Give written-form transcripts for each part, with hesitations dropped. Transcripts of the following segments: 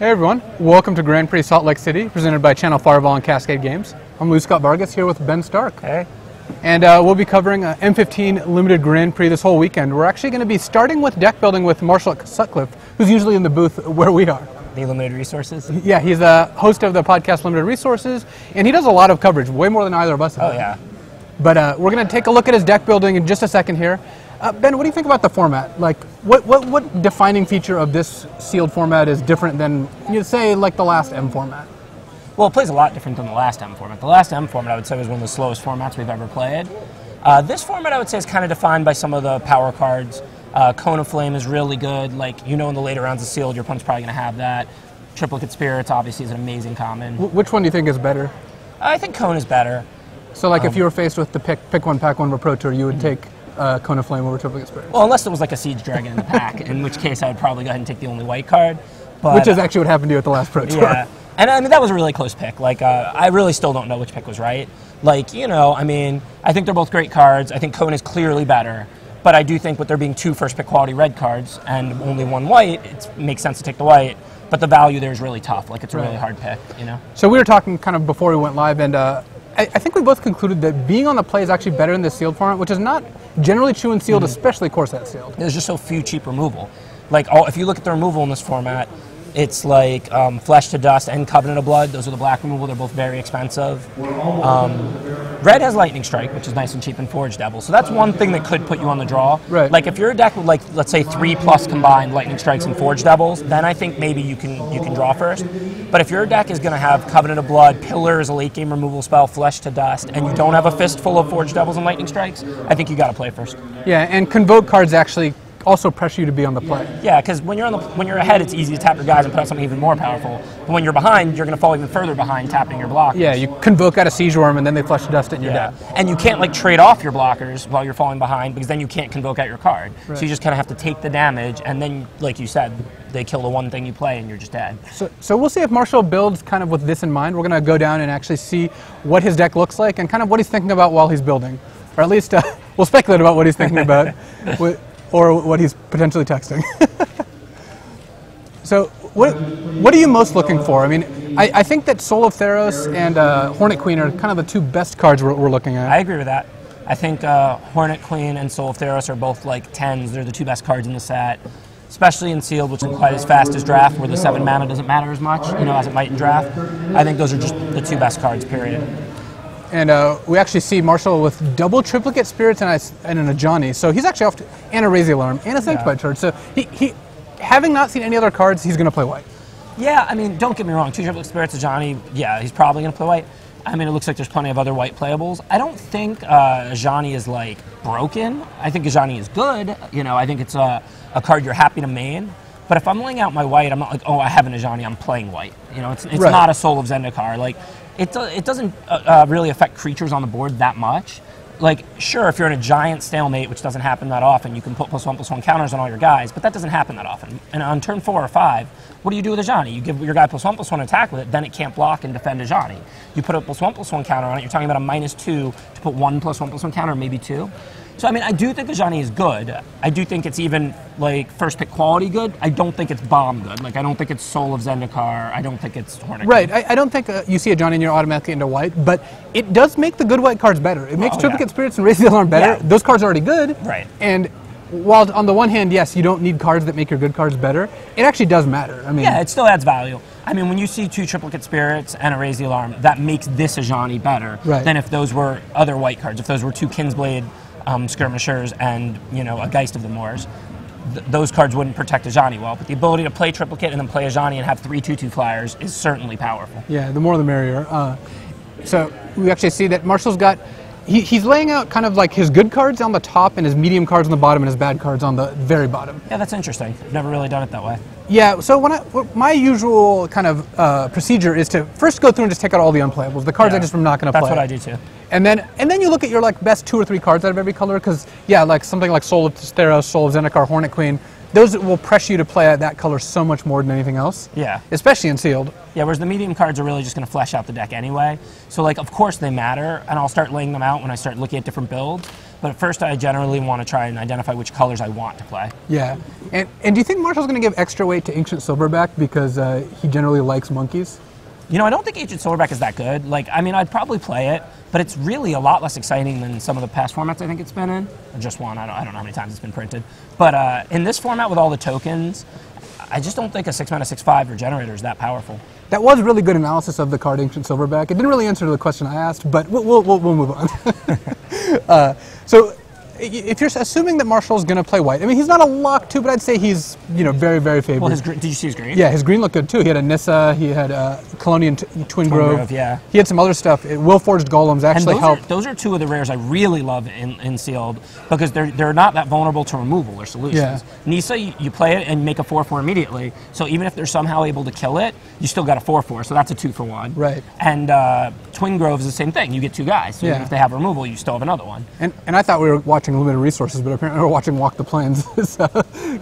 Hey everyone, welcome to Grand Prix Salt Lake City, presented by Channel Fireball and Cascade Games. I'm Lou Scott Vargas here with Ben Stark. Hey. And we'll be covering M15 Limited Grand Prix this whole weekend. We're actually going to be starting with deck building with Marshall Sutcliffe, who's usually in the booth where we are. The Limited Resources? Yeah, he's the host of the podcast Limited Resources, and he does a lot of coverage, way more than either of us. Oh, yeah. But we're going to take a look at his deck building in just a second here. Ben, what do you think about the format? Like, what defining feature of this sealed format is different than, you'd say, like the last M format? Well, it plays a lot different than the last M format. The last M format, I would say, was one of the slowest formats we've ever played. This format, I would say, is kind of defined by some of the power cards. Cone of Flame is really good. Like, you know, in the later rounds of sealed, your opponent's probably going to have that. Triplicate Spirits, obviously, is an amazing common. Which one do you think is better? I think Cone is better. So, like, if you were faced with the pick one, pack one Pro Tour, you would take Cone of Flame over Triplicate Spirits? Well, unless it was like a Siege Dragon in the pack, in which case I would probably go ahead and take the only white card. But, which is actually what happened to you at the last Pro Tour. Yeah. And I mean, that was a really close pick. Like, I really still don't know which pick was right. Like, you know, I mean, I think they're both great cards. I think Cone is clearly better. But I do think with there being two first pick quality red cards and only one white, it makes sense to take the white. But the value there is really tough. Like, it's a really hard pick, you know? So we were talking kind of before we went live, and I think we both concluded that being on the play is actually better in the sealed format, which is not generally true in sealed, especially core set sealed. There's just so few cheap removal. Like, if you look at the removal in this format, it's like Flesh to Dust and Covenant of Blood. Those are the black removal. They're both very expensive. Red has Lightning Strike, which is nice and cheap in Forge Devil. So that's one thing that could put you on the draw. Right. Like, if you're a deck with, like, let's say 3+ combined Lightning Strikes and Forge Devils, then I think maybe you can draw first. But if your deck is going to have Covenant of Blood, Pillar is a late game removal spell, Flesh to Dust, and you don't have a fistful of Forge Devils and Lightning Strikes, I think you got to play first. Yeah, and Convoke cards actually also pressure you to be on the play. Yeah, because when you're ahead, it's easy to tap your guys and put out something even more powerful. But when you're behind, you're going to fall even further behind tapping your blockers. Yeah, you Convoke out a Siege Worm and then they Flesh to Dust it and you're dead. And you can't, like, trade off your blockers while you're falling behind, because then you can't Convoke out your card. Right. So you just kind of have to take the damage, and then, like you said, they kill the one thing you play and you're just dead. So we'll see if Marshall builds kind of with this in mind. We're going to go down and actually see what his deck looks like and kind of what he's thinking about while he's building. Or at least we'll speculate about what he's thinking about. Or what he's potentially texting. So what are you most looking for? I mean, I think that Soul of Theros and Hornet Queen are kind of the two best cards we're looking at. I agree with that. I think Hornet Queen and Soul of Theros are both like 10s. They're the two best cards in the set, especially in sealed, which isn't quite as fast as draft, where the 7 mana doesn't matter as much, you know, as it might in draft. I think those are just the two best cards, period. And we actually see Marshall with double Triplicate Spirits and an Ajani. So he's actually off to, and a Raise the Alarm and a Sanctified Charge. So he having not seen any other cards, he's going to play white. Yeah, I mean, don't get me wrong. 2 Triplicate Spirits, Ajani, yeah, he's probably going to play white. I mean, it looks like there's plenty of other white playables. I don't think Ajani is, like, broken. I think Ajani is good. You know, I think it's a card you're happy to main. But if I'm laying out my white, I'm not like, oh, I have an Ajani, I'm playing white. You know, it's not a Soul of Zendikar. Like, it doesn't really affect creatures on the board that much. Like, sure, if you're in a giant stalemate, which doesn't happen that often, you can put +1/+1 counters on all your guys, but that doesn't happen that often. And on turn 4 or 5, what do you do with Ajani? You give your guy +1/+1 attack with it, then it can't block and defend Ajani. You put a +1/+1 counter on it, you're talking about a -2 to put 1 +1/+1 counter, maybe 2. So, I mean, I do think Ajani is good. I do think it's even, like, first pick quality good. I don't think it's bomb good. Like, I don't think it's Soul of Zendikar. I don't think it's Hornet. Right. I don't think you see Ajani and you're automatically into white, but it does make the good white cards better. It makes Triplicate Spirits and Raise the Alarm better. Yeah. Those cards are already good. Right. And while on the one hand, yes, you don't need cards that make your good cards better, it actually does matter. I mean, yeah, it still adds value. I mean, when you see 2 Triplicate Spirits and a Raise the Alarm, that makes this Ajani better than if those were other white cards. If those were 2 Kinsblade Skirmishers and, you know, a Geist of the Moors, those cards wouldn't protect Ajani well. But the ability to play Triplicate and then play Ajani and have 3 2/2 flyers is certainly powerful. Yeah, the more the merrier. So we actually see that Marshall's got, he's laying out kind of like his good cards on the top and his medium cards on the bottom and his bad cards on the very bottom. Yeah, that's interesting. I've never really done it that way. Yeah, so my usual kind of procedure is to first go through and just take out all the unplayables, the cards I just am not going to play. That's what I do too. And then you look at your, like, best 2 or 3 cards out of every color, because yeah, like something like Soul of Theros, Soul of Zendikar, Hornet Queen, those will press you to play that color so much more than anything else. Yeah. Especially in sealed. Yeah, whereas the medium cards are really just going to flesh out the deck anyway. So, like, of course they matter, and I'll start laying them out when I start looking at different builds. But at first, I generally want to try and identify which colors I want to play. Yeah. And do you think Marshall's going to give extra weight to Ancient Silverback because he generally likes monkeys? You know, I don't think Ancient Silverback is that good. Like, I mean, I'd probably play it, but it's really a lot less exciting than some of the past formats I think it's been in. Just one. I don't know how many times it's been printed. But in this format with all the tokens, I just don't think a 6-mana 6/5 Regenerator is that powerful. That was really good analysis of the card Ancient Silverback. It didn't really answer the question I asked, but we'll move on. So if you're assuming that Marshall's going to play white, I mean, he's not a lock too, but I'd say he's, you know, very, very favored. Well, did you see his green? Yeah, his green looked good too. He had a Nissa, he had Colonian Twin Grove. Yeah. He had some other stuff. Will-Forged Golems actually helped. Those are two of the rares I really love in Sealed because they're not that vulnerable to removal or solutions. Yeah. Nissa, you play it and make a 4/4 immediately. So even if they're somehow able to kill it, you still got a 4/4. So that's a 2-for-1. Right. And Twin Grove is the same thing. You get two guys. So even if they have removal, you still have another one. And I thought we were watching Limited Resources, but apparently we're watching Walk the Plains. So,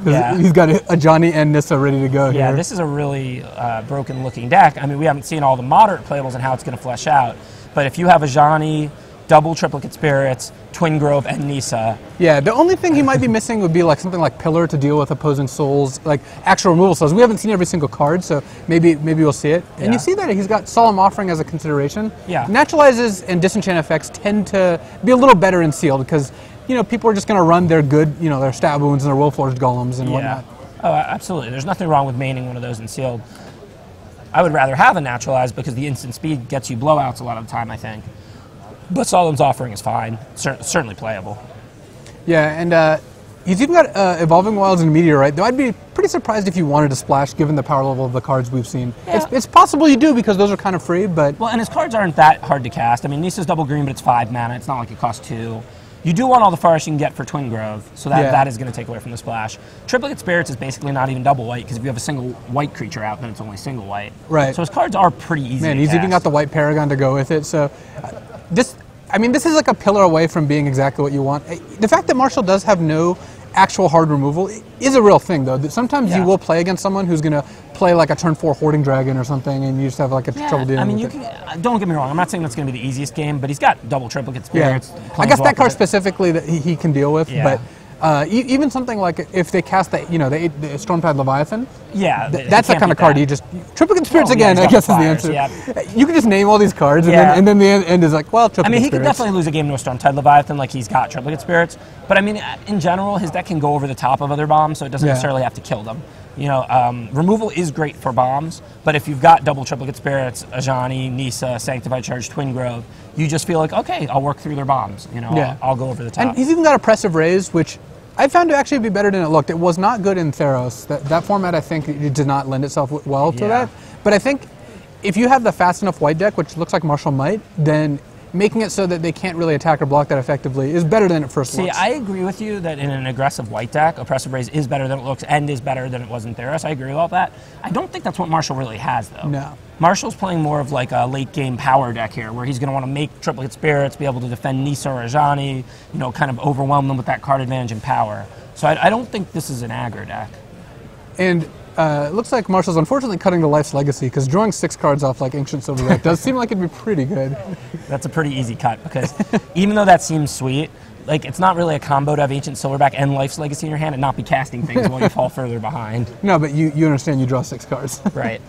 Yeah. he's got a Johnny and Nissa ready to go Yeah, here. this is a really broken looking deck. I mean, we haven't seen all the moderate playables and how it's going to flesh out. But if you have a Johnny, double Triplicate Spirits, Twin Grove, and Nissa. Yeah, the only thing he might be missing would be like something like Pillar to deal with opposing souls, like actual removal souls. We haven't seen every single card, so maybe we'll see it. And Yeah. you see that he's got Solemn Offering as a consideration. Yeah. Naturalizes and Disenchant effects tend to be a little better in Sealed because, you know, people are just going to run their good, you know, their Stab Wounds and their Will-Forged Golems and whatnot. Oh, absolutely. There's nothing wrong with maining one of those in Sealed. I would rather have a Naturalized because the instant speed gets you blowouts a lot of the time, I think. But Solemn's Offering is fine. Certainly playable. Yeah, and he's even got Evolving Wilds and Meteorite, though I'd be pretty surprised if you wanted to splash given the power level of the cards we've seen. Yeah. It's possible you do because those are kind of free, but... Well, and his cards aren't that hard to cast. I mean, Nissa's double green, but it's 5 mana. It's not like it costs 2. You do want all the forests you can get for Twin Grove, so that is going to take away from the splash. Triplicate Spirits is basically not even double white, because if you have a single white creature out, then it's only single white. Right. So his cards are pretty easy to he's cast. even got the White Paragon to go with it, so... this is like a pillar away from being exactly what you want. The fact that Marshall does have no actual hard removal is a real thing, though. Sometimes you will play against someone who's going to play like a turn 4 Hoarding Dragon or something, and you just have like a trouble dealing with it. Don't get me wrong, I'm not saying that's going to be the easiest game, but he's got double Triplicate Spirits. Yeah. I guess that card specifically that he can deal with, Yeah. but even something like if they cast the Stormtide Leviathan, yeah, that's the kind of card you just Triplicate Spirits again. I guess fires, is the answer. You can just name all these cards, and then the end is like, well, Triplicate I mean, he Spirits. could definitely lose a game to a Stormtide Leviathan, like he's got Triplicate Spirits. But I mean, in general, his deck can go over the top of other bombs, so it doesn't necessarily have to kill them. You know, removal is great for bombs, but if you've got double Triplicate Spirits, Ajani, Nissa, Sanctified Charge, Twin Grove, you just feel like, okay, I'll work through their bombs. You know, I'll go over the top. And he's even got Oppressive Raise, which I found to actually be better than it looked. It was not good in Theros. That format, I think, it did not lend itself well to that. But I think if you have the fast enough white deck, which looks like Marshall might, then making it so that they can't really attack or block that effectively is better than it first looks. See, I agree with you that in an aggressive white deck, Oppressive Raise is better than it looks and is better than it was in Theros. I agree with all that. I don't think that's what Marshall really has, though. No. Marshall's playing more of like a late game power deck here, where he's going to want to make Triplicate Spirits, be able to defend Nissa or Ajani, you know, kind of overwhelm them with that card advantage and power. So I don't think this is an aggro deck. And it looks like Marshall's unfortunately cutting the Life's Legacy, because drawing 6 cards off like Ancient Silverback does seem like it'd be pretty good. That's a pretty easy cut, because even though that seems sweet, like it's not really a combo to have Ancient Silverback and Life's Legacy in your hand and not be casting things while you fall further behind. No, but you understand you draw 6 cards. Right.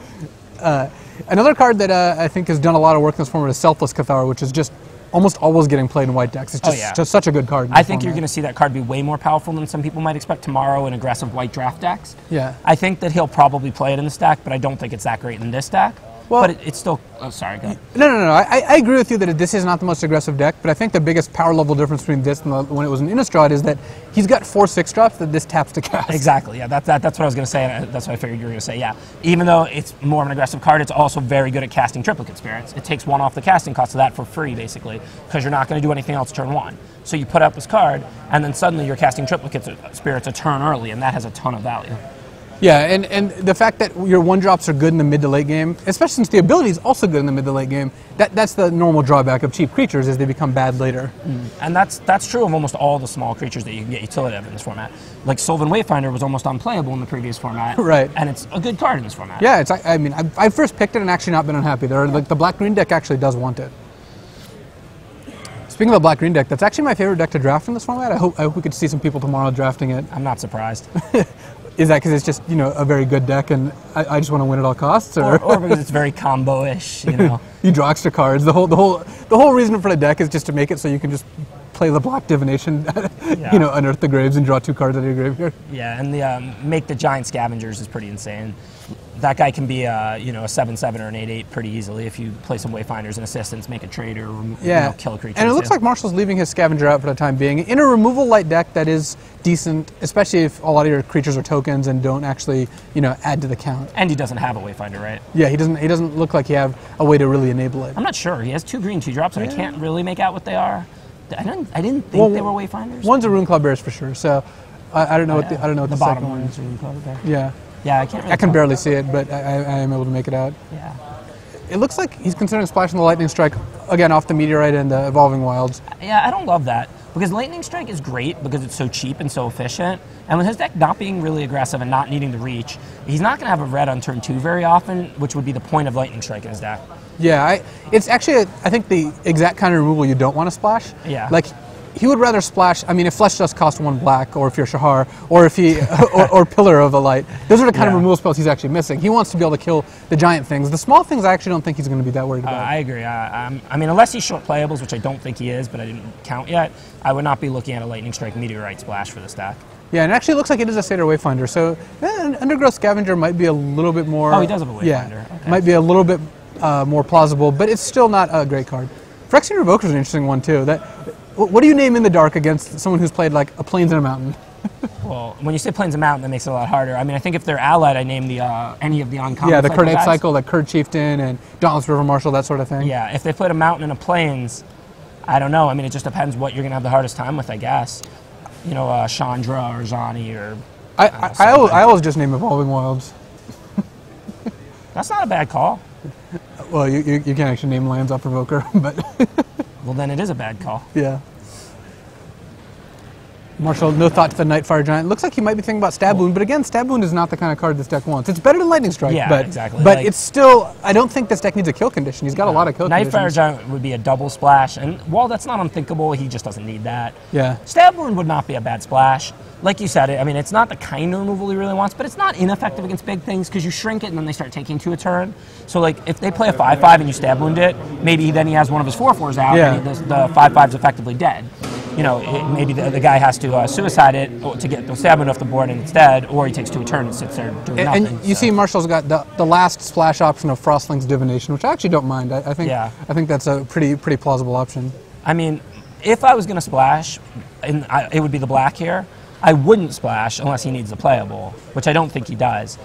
Another card that I think has done a lot of work in this format is Selfless Cathar, which is just almost always getting played in white decks. It's just such a good card. I think you're going to see that card be way more powerful than some people might expect tomorrow in aggressive white draft decks. Yeah. I think that he'll probably play it in this deck, but I don't think it's that great in this deck. Well, but it's still... Oh, sorry, go ahead. No. I agree with you that this is not the most aggressive deck, but I think the biggest power level difference between this and when it was an Innistrad is that he's got 4 6-drops that this taps to cast. Exactly, yeah. That's what I was going to say, and that's what I figured you were going to say, yeah. Even though it's more of an aggressive card, it's also very good at casting Triplicate Spirits. It takes 1 off the casting cost of that for free, basically, because you're not going to do anything else turn 1. So you put out this card, and then suddenly you're casting Triplicate Spirits a turn early, and that has a ton of value. Yeah, and the fact that your 1-drops are good in the mid to late game, especially since the ability is also good in the mid to late game, that's the normal drawback of cheap creatures, is they become bad later. And that's true of almost all the small creatures that you can get utility of in this format. Like Sylvan Wayfinder was almost unplayable in the previous format. Right. And it's a good card in this format. Yeah, I first picked it and actually not been unhappy. The black-green deck actually does want it. Speaking of the black-green deck, that's actually my favorite deck to draft in this format. I hope we could see some people tomorrow drafting it. I'm not surprised. Is that because it's just, you know, a very good deck and I just want to win at all costs? Or because it's very combo-ish, you know? You draw extra cards. The whole reason for the deck is just to make it so you can just play the black divination, you know, unearth the graves and draw 2 cards out of your graveyard. Yeah, and the make the giant scavengers is pretty insane. That guy can be you know, a 7/7 or an 8/8 pretty easily if you play some Wayfinders and Assistants, make a trade or you know, kill a creature. And it looks like Marshall's leaving his scavenger out for the time being in a removal light deck that is decent, especially if a lot of your creatures are tokens and don't actually, you know, add to the count. And he doesn't have a Wayfinder, right? Yeah, he doesn't look like he have a way to really enable it. I'm not sure. He has 2 green 2-drops, and I can't really make out what they are. I didn't think they were Wayfinders. One's a Rune Club Bears for sure. So I don't know what the bottom second one is. Rune Club Bear. Yeah. Yeah, I can't. Really I can barely see it, but I am able to make it out. Yeah. It looks like he's considering splashing the Lightning Strike again off the Meteorite and the Evolving Wilds. Yeah, I don't love that because Lightning Strike is great because it's so cheap and so efficient. And with his deck not being really aggressive and not needing the reach, he's not going to have a red on turn 2 very often, which would be the point of Lightning Strike in his deck. Yeah, it's actually I think the exact kind of removal you don't want to splash. Yeah. Like he would rather splash. I mean, if Flesh Dust cost 1 black, or if you're Shahar, or if he or Pillar of a Light, those are the kind of removal spells he's actually missing. He wants to be able to kill the giant things. The small things, I actually don't think he's going to be that worried about. I agree. I mean, unless he's short playables, which I don't think he is, but I didn't count yet, I would not be looking at a Lightning Strike Meteorite splash for this deck. Yeah, and it actually looks like it is a Satyr Wayfinder, so an Undergrowth Scavenger might be a little bit more... Oh, he does have a Wayfinder. Yeah, okay. Might be a little bit more plausible, but it's still not a great card. Phyrexian Revoker is an interesting one, too. What do you name in the dark against someone who's played like a Plains and a Mountain? Well, when you say Plains and Mountain, that makes it a lot harder. I mean, I think if they're allied, I name the any of the uncommon. Yeah, the Curnape guys. Cycle, the Kurd Chieftain, and Dauntless River Marshal, that sort of thing. Yeah, if they played a Mountain and a Plains, I don't know. I mean, it just depends what you're going to have the hardest time with, I guess. You know, Chandra or Zani or... I always just name Evolving Wilds. That's not a bad call. Well, you can't actually name lands off Revoker, but... Well, then it is a bad call. Yeah. Marshall, no thought to the Nightfire Giant. Looks like he might be thinking about Stab Wound, but again, Stab Wound is not the kind of card this deck wants. It's better than Lightning Strike, yeah, but, exactly. But like, it's still, I don't think this deck needs a kill condition. He's got a lot of kill conditions. Nightfire Giant would be a double splash, and while that's not unthinkable, he just doesn't need that. Yeah. Stab Wound would not be a bad splash. Like you said, I mean, it's not the kind of removal he really wants, but it's not ineffective against big things because you shrink it and then they start taking 2 a turn. So, like, if they play a 5/5 and you Stab Wound it, maybe then he has one of his 4/4s out and the 5/5's effectively dead. You know, maybe the guy has to suicide it to get the Stab Wound off the board and it's dead, or he takes 2 a turn and sits there doing nothing. And you see Marshall's got the last splash option of Frostling's Divination, which I actually don't mind. I think that's a pretty plausible option. I mean, if I was going to splash, it would be the black here. I wouldn't splash unless he needs the playable, which I don't think he does.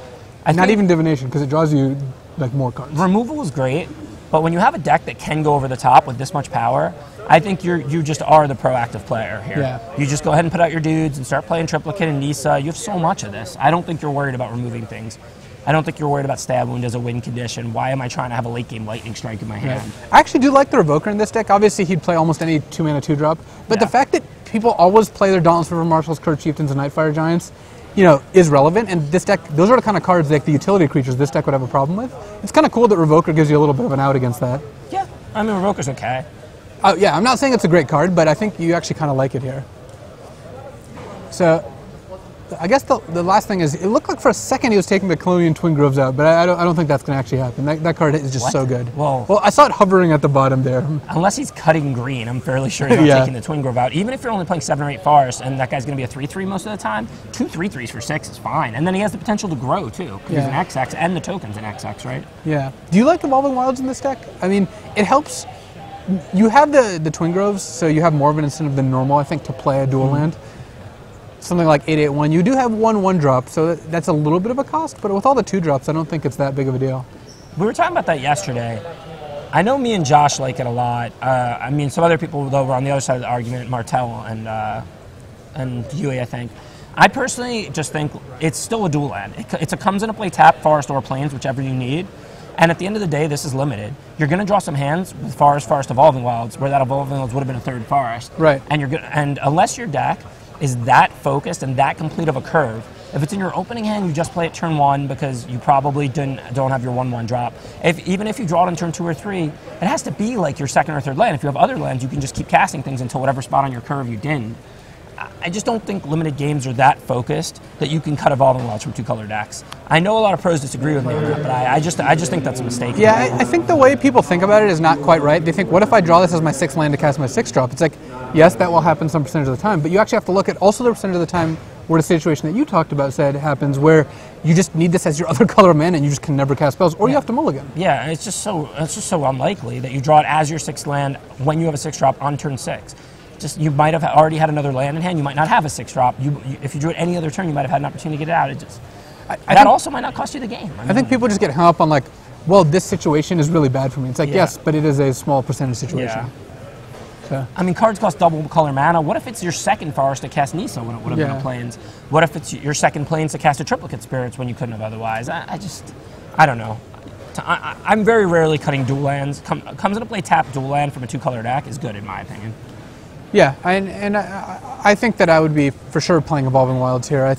Not even Divination, because it draws you like more cards. Removal is great, but when you have a deck that can go over the top with this much power, I think you just are the proactive player here. Yeah. You just go ahead and put out your dudes and start playing Triplicate and Nisa. You have so much of this. I don't think you're worried about removing things. I don't think you're worried about Stab Wound as a win condition. Why am I trying to have a late game Lightning Strike in my hand? Right. I actually do like the Revoker in this deck. Obviously, he'd play almost any 2-mana 2-drop, but the fact that people always play their Dauntless River Marshals, Kurd Chieftains, and Nightfire Giants, you know, is relevant. And this deck, those are the kind of cards like the utility creatures this deck would have a problem with. It's kind of cool that Revoker gives you a little bit of an out against that. Yeah, I mean, Revoker's okay. Yeah, I'm not saying it's a great card, but I think you actually kind of like it here. So, I guess the last thing is, it looked like for a second he was taking the Colonian Twin Groves out, but I don't think that's going to actually happen. That card is just so good. Well, I saw it hovering at the bottom there. Unless he's cutting green, I'm fairly sure he's not taking the Twin Grove out. Even if you're only playing 7 or 8 Forest, and that guy's going to be a 3/3 most of the time, 2 3/3s for 6 is fine. And then he has the potential to grow, too. He's an XX, and the token's an XX, right? Yeah. Do you like Evolving Wilds in this deck? I mean, it helps. You have the Twin Groves, so you have more of an incentive than normal, I think, to play a dual land. Something like 8/8/1. You do have 1/1 drop, so that's a little bit of a cost, but with all the 2 drops, I don't think it's that big of a deal. We were talking about that yesterday. I know me and Josh like it a lot. I mean, some other people, though, were on the other side of the argument, Martel and Yui, I think. I personally just think it's still a dual land. It comes into play tap, Forest, or Plains, whichever you need. And at the end of the day, this is limited. You're going to draw some hands with Forest, Evolving Wilds, where that Evolving Wilds would have been a 3rd Forest. Right. And unless your deck is that focused and that complete of a curve, If it's in your opening hand, you just play it turn 1 because you probably don't have your 1/1 drop. Even if you draw it on turn 2 or 3, it has to be like your second or third land. If you have other lands, you can just keep casting things until whatever spot on your curve you didn't. I just don't think limited games are that focused that you can cut Evolving Wilds from 2-color decks. I know a lot of pros disagree with me on that, but I just think that's a mistake. Yeah, I think the way people think about it is not quite right. They think, what if I draw this as my 6th land to cast my 6th drop? It's like, yes, that will happen some percentage of the time, but you actually have to look at also the percentage of the time where the situation that you talked about said happens where you just need this as your other color of mana and you just can never cast spells, or you have to mulligan. Yeah, it's just so unlikely that you draw it as your 6th land when you have a 6 drop on turn 6. Just you might have already had another land in hand. You might not have a 6 drop. If you drew it any other turn, you might have had an opportunity to get it out. It just that also might not cost you the game. I think people just get hung up on like, well, this situation is really bad for me. It's like, yes, but it is a small percentage situation. Yeah. So. I mean, cards cost double color mana. What if it's your second forest to cast Nisa when it would have been a Plains? What if it's your second Plains to cast a Triplicate Spirits when you couldn't have otherwise? I don't know. I'm very rarely cutting dual lands. Comes into play tap dual land from a 2-color deck is good in my opinion. Yeah, I think that I would be for sure playing Evolving Wilds here.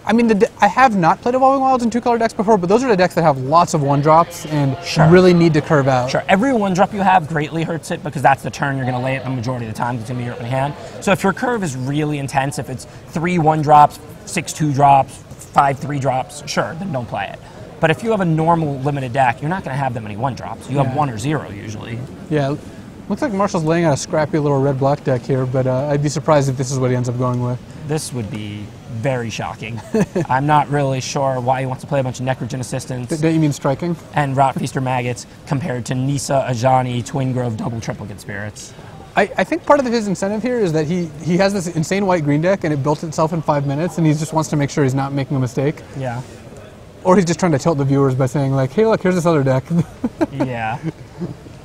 I mean, I have not played Evolving Wilds in 2-color decks before, but those are the decks that have lots of 1-drops and really need to curve out. Sure, every 1-drop you have greatly hurts it because that's the turn you're going to lay it the majority of the time. It's going to be your opening hand. So if your curve is really intense, if it's 3 1-drops, 6 2-drops, 5 3-drops, sure, then don't play it. But if you have a normal limited deck, you're not going to have that many 1-drops. You have 1 or 0 usually. Yeah. Looks like Marshall's laying out a scrappy little red-black deck here, but I'd be surprised if this is what he ends up going with. This would be very shocking. I'm not really sure why he wants to play a bunch of Necrogen Assistants. Don't you mean striking? And Rot Feaster Maggots compared to Nisa, Ajani, Twin Grove, double Triplicate Spirits. I think part of his incentive here is that he has this insane white-green deck, and it built itself in 5 minutes, and he just wants to make sure he's not making a mistake. Yeah. Or he's just trying to tilt the viewers by saying, like, hey, look, here's this other deck. Yeah.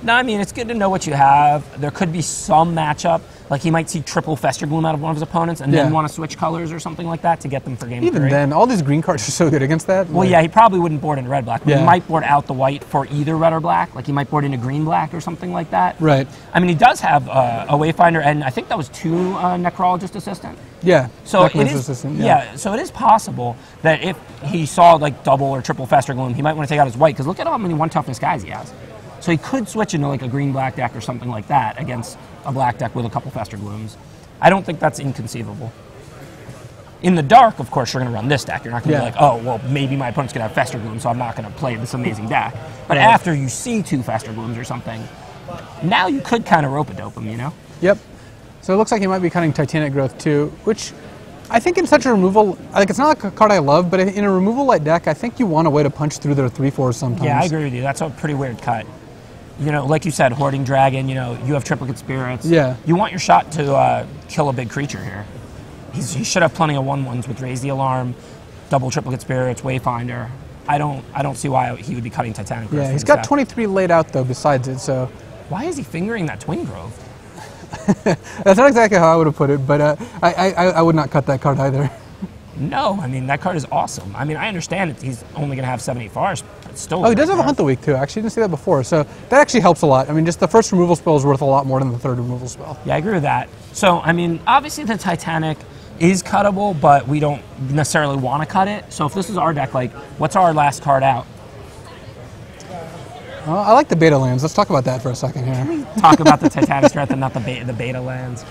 No, I mean, it's good to know what you have. There could be some matchup. Like, he might see triple Fester Gloom out of one of his opponents and then want to switch colors or something like that to get them for game 3. Even then, all these green cards are so good against that. Well, yeah, he probably wouldn't board into red-black, but he might board out the white for either red or black. Like, he might board into green-black or something like that. Right. I mean, he does have a Wayfinder, and I think that was 2 Necrologist Assistant. Yeah, so it is, so it is possible that if he saw, like, double or triple Fester Gloom, he might want to take out his white, because look at how many 1-toughness guys he has. So he could switch into like a green-black deck or something like that against a black deck with a couple Fester Glooms. I don't think that's inconceivable. In the dark, of course, you're going to run this deck. You're not going to be like, oh, well, maybe my opponent's going to have Fester Gloom, so I'm not going to play this amazing deck. But after you see 2 Fester Glooms or something, now you could kind of rope-a-dope him, you know? Yep. So it looks like he might be cutting Titanic Growth too, which I think in such a removal, like it's not like a card I love, but in a removal-light deck, I think you want a way to punch through their 3/4s sometimes. Yeah, I agree with you. That's a pretty weird cut. You know, like you said, Hoarding Dragon, you know, you have Triplicate Spirits. Yeah. You want your shot to kill a big creature here. He should have plenty of 1/1s with Raise the Alarm, double Triplicate Spirits, Wayfinder. I don't see why he would be cutting Titanic Growth. Yeah, he's got 23 laid out, though, besides it, so... Why is he fingering that Twin Grove? That's not exactly how I would have put it, but I would not cut that card either. No, I mean, that card is awesome. I mean, I understand he's only going to have 70 forest, but still... Oh, he does have a Hunt the Week, too. Actually, I didn't see that before, so that actually helps a lot. I mean, just the first removal spell is worth a lot more than the third removal spell. Yeah, I agree with that. So, I mean, obviously the Titanic is cuttable, but we don't necessarily want to cut it. So if this is our deck, like, what's our last card out? I like the beta lands. Let's talk about that for a second here. Can we talk about the Titanic Strength and not the beta lands?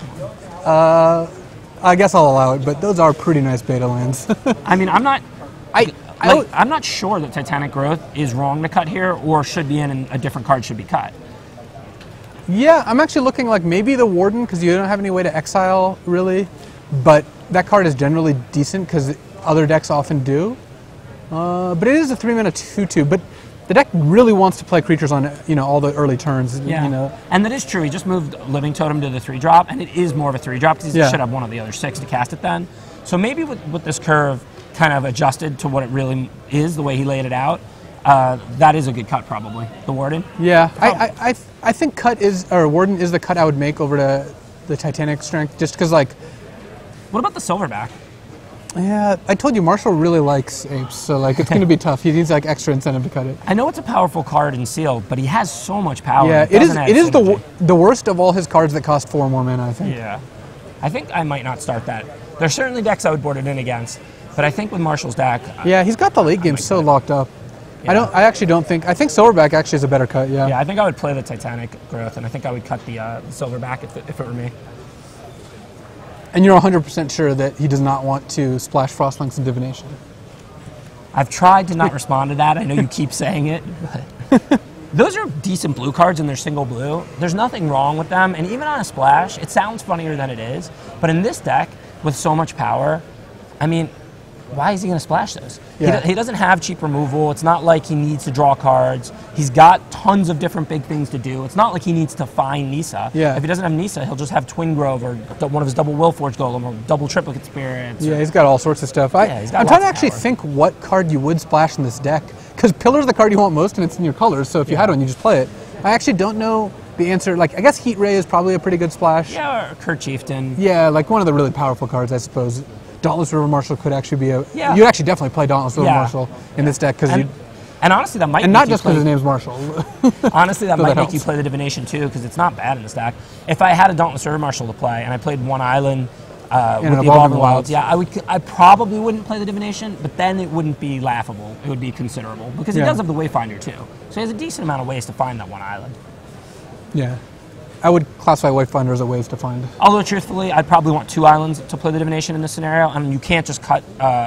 I guess I'll allow it, but those are pretty nice beta lands. I mean, I'm not sure that Titanic Growth is wrong to cut here, or should be in and a different card should be cut. Yeah, I'm actually looking like maybe the Warden, because you don't have any way to exile, really. But that card is generally decent, because other decks often do. But it is a 3-mana 2/2, but the deck really wants to play creatures on, you know, all the early turns. Yeah, you know. And that is true. He just moved Living Totem to the 3-drop, and it is more of a 3-drop because he should have one of the other 6 to cast it then. So maybe with this curve kind of adjusted to what it really is, the way he laid it out, that is a good cut probably. The Warden. Yeah, I think Warden is the cut I would make over to the Titanic Strength, just because like. What about the Silverback? Yeah, I told you Marshall really likes apes, so like it's going to be tough. He needs like extra incentive to cut it. I know it's a powerful card in sealed, but he has so much power. Yeah, it is the worst of all his cards that cost 4 more mana, I think. Yeah, I think I might not start that. There's certainly decks I would board it in against. But I think with Marshall's deck, Yeah, he's got the late game so locked up. Yeah. I actually don't think. I think Silverback actually is a better cut. Yeah. yeah, I think I would play the Titanic growth, and I think I would cut the Silverback if it were me. And you're 100% sure that he does not want to splash Frostlinks and Divination. I've tried to not respond to that. I know you keep saying it, but those are decent blue cards and they're single blue. There's nothing wrong with them, and even on a splash, it sounds funnier than it is. But in this deck, with so much power, I mean, why is he going to splash those? Yeah. He doesn't have cheap removal. It's not like he needs to draw cards. He's got tons of different big things to do. It's not like he needs to find Nisa. Yeah. If he doesn't have Nisa, he'll just have Twin Grove or one of his double Willforge Golem or double Triplicate Spirits. Yeah, he's got all sorts of stuff. He's got I'm trying to lots of actually power. think what card you would splash in this deck. Because Pillar's the card you want most, and it's in your colors, so if you had one, you just play it. I actually don't know the answer. Like, I guess Heat Ray is probably a pretty good splash. Yeah, or Kurt Chieftain. Yeah, like one of the really powerful cards, I suppose. Dauntless River Marshal could actually be a... Yeah. You'd actually definitely play Dauntless River Yeah. Marshal in this deck, because you... And honestly, that might And make not you just because play- his name's Marshall. Honestly, that So might that make you helps. play the Divination too, because it's not bad in this deck. If I had a Dauntless River Marshal to play and I played one island with an the Evolving Evolving Wilds. Wilds, yeah, I probably wouldn't play the Divination, but then it wouldn't be laughable. It would be considerable because he Yeah. does have the Wayfinder too, so he has a decent amount of ways to find that one island. Yeah. I would classify Wayfinder as a ways to find. Although truthfully, I'd probably want 2 islands to play the Divination in this scenario, and you can't just cut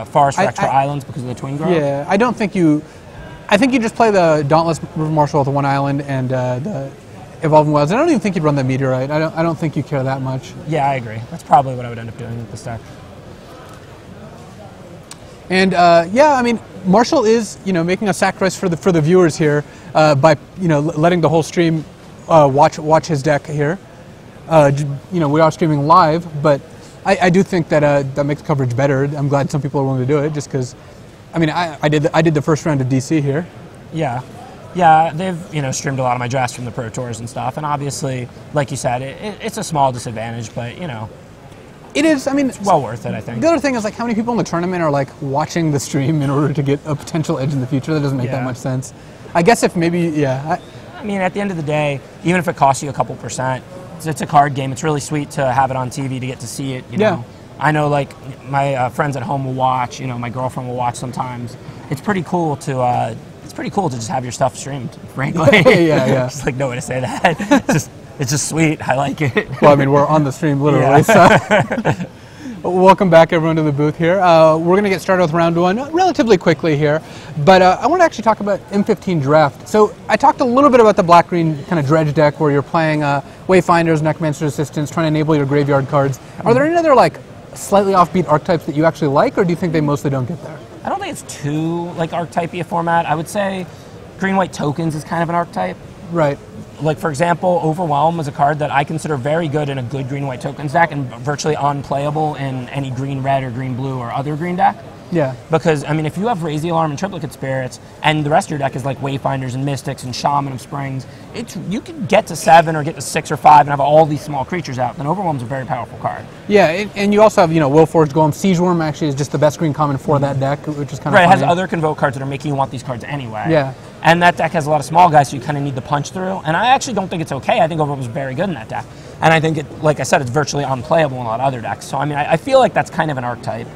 Forest for extra islands because of the Twin Grove. Yeah, I don't think you... I think you just play the Dauntless River Marshal with the one island and the Evolving Wilds. I don't even think you'd run the Meteorite. I don't think you care that much. Yeah, I agree. That's probably what I would end up doing with this deck. And yeah, I mean, Marshall is making a sacrifice for the viewers here by letting the whole stream watch his deck here. We are streaming live, but I do think that that makes coverage better. I'm glad some people are willing to do it, just because. I mean, I did the first round of DC here. Yeah. Yeah, they've streamed a lot of my drafts from the Pro Tours and stuff, and obviously, like you said, it's a small disadvantage, but It is. I mean, it's well worth it, I think. The other thing is, like, how many people in the tournament are like watching the stream in order to get a potential edge in the future? That doesn't make that Yeah. much sense. I guess if maybe, yeah. I mean, at the end of the day, even if it costs you a couple percent, it's a card game. It's really sweet to have it on TV to get to see it. Yeah. I know, like, my friends at home will watch. My girlfriend will watch sometimes. It's pretty cool to. It's pretty cool to just have your stuff streamed. Frankly, yeah. Just like no way to say that. It's just sweet. I like it. Well, I mean, we're on the stream literally. Yeah. So. Welcome back, everyone, to the booth here. We're going to get started with round one relatively quickly here, but I want to actually talk about M15 draft. So I talked a little bit about the black-green kind of dredge deck where you're playing Wayfinders, Necromancer's Assistants, trying to enable your graveyard cards. Are there any other like slightly offbeat archetypes that you actually like, or do you think they mostly don't get there? I don't think it's too like archetype-y a format. I would say green-white tokens is kind of an archetype. Right. Like, for example, Overwhelm is a card that I consider very good in a good green-white tokens deck and virtually unplayable in any green-red or green-blue or other green deck. Yeah. Because, I mean, if you have Raise the Alarm and Triplicate Spirits and the rest of your deck is like Wayfinders and Mystics and Shaman of Springs, you can get to 7 or get to 6 or 5 and have all these small creatures out. Then Overwhelm's a very powerful card. Yeah, and you also have, Willforged Golem. Siege Worm actually is just the best green common for that deck, which is kind of Right, it funny. has other Convoke cards that are making you want these cards anyway. Yeah. And that deck has a lot of small guys, so you kind of need to punch through. And I actually don't think it's okay. I think Overwhelm is very good in that deck. And I think, like I said, it's virtually unplayable in a lot of other decks. So, I mean, I feel like that's kind of an archetype.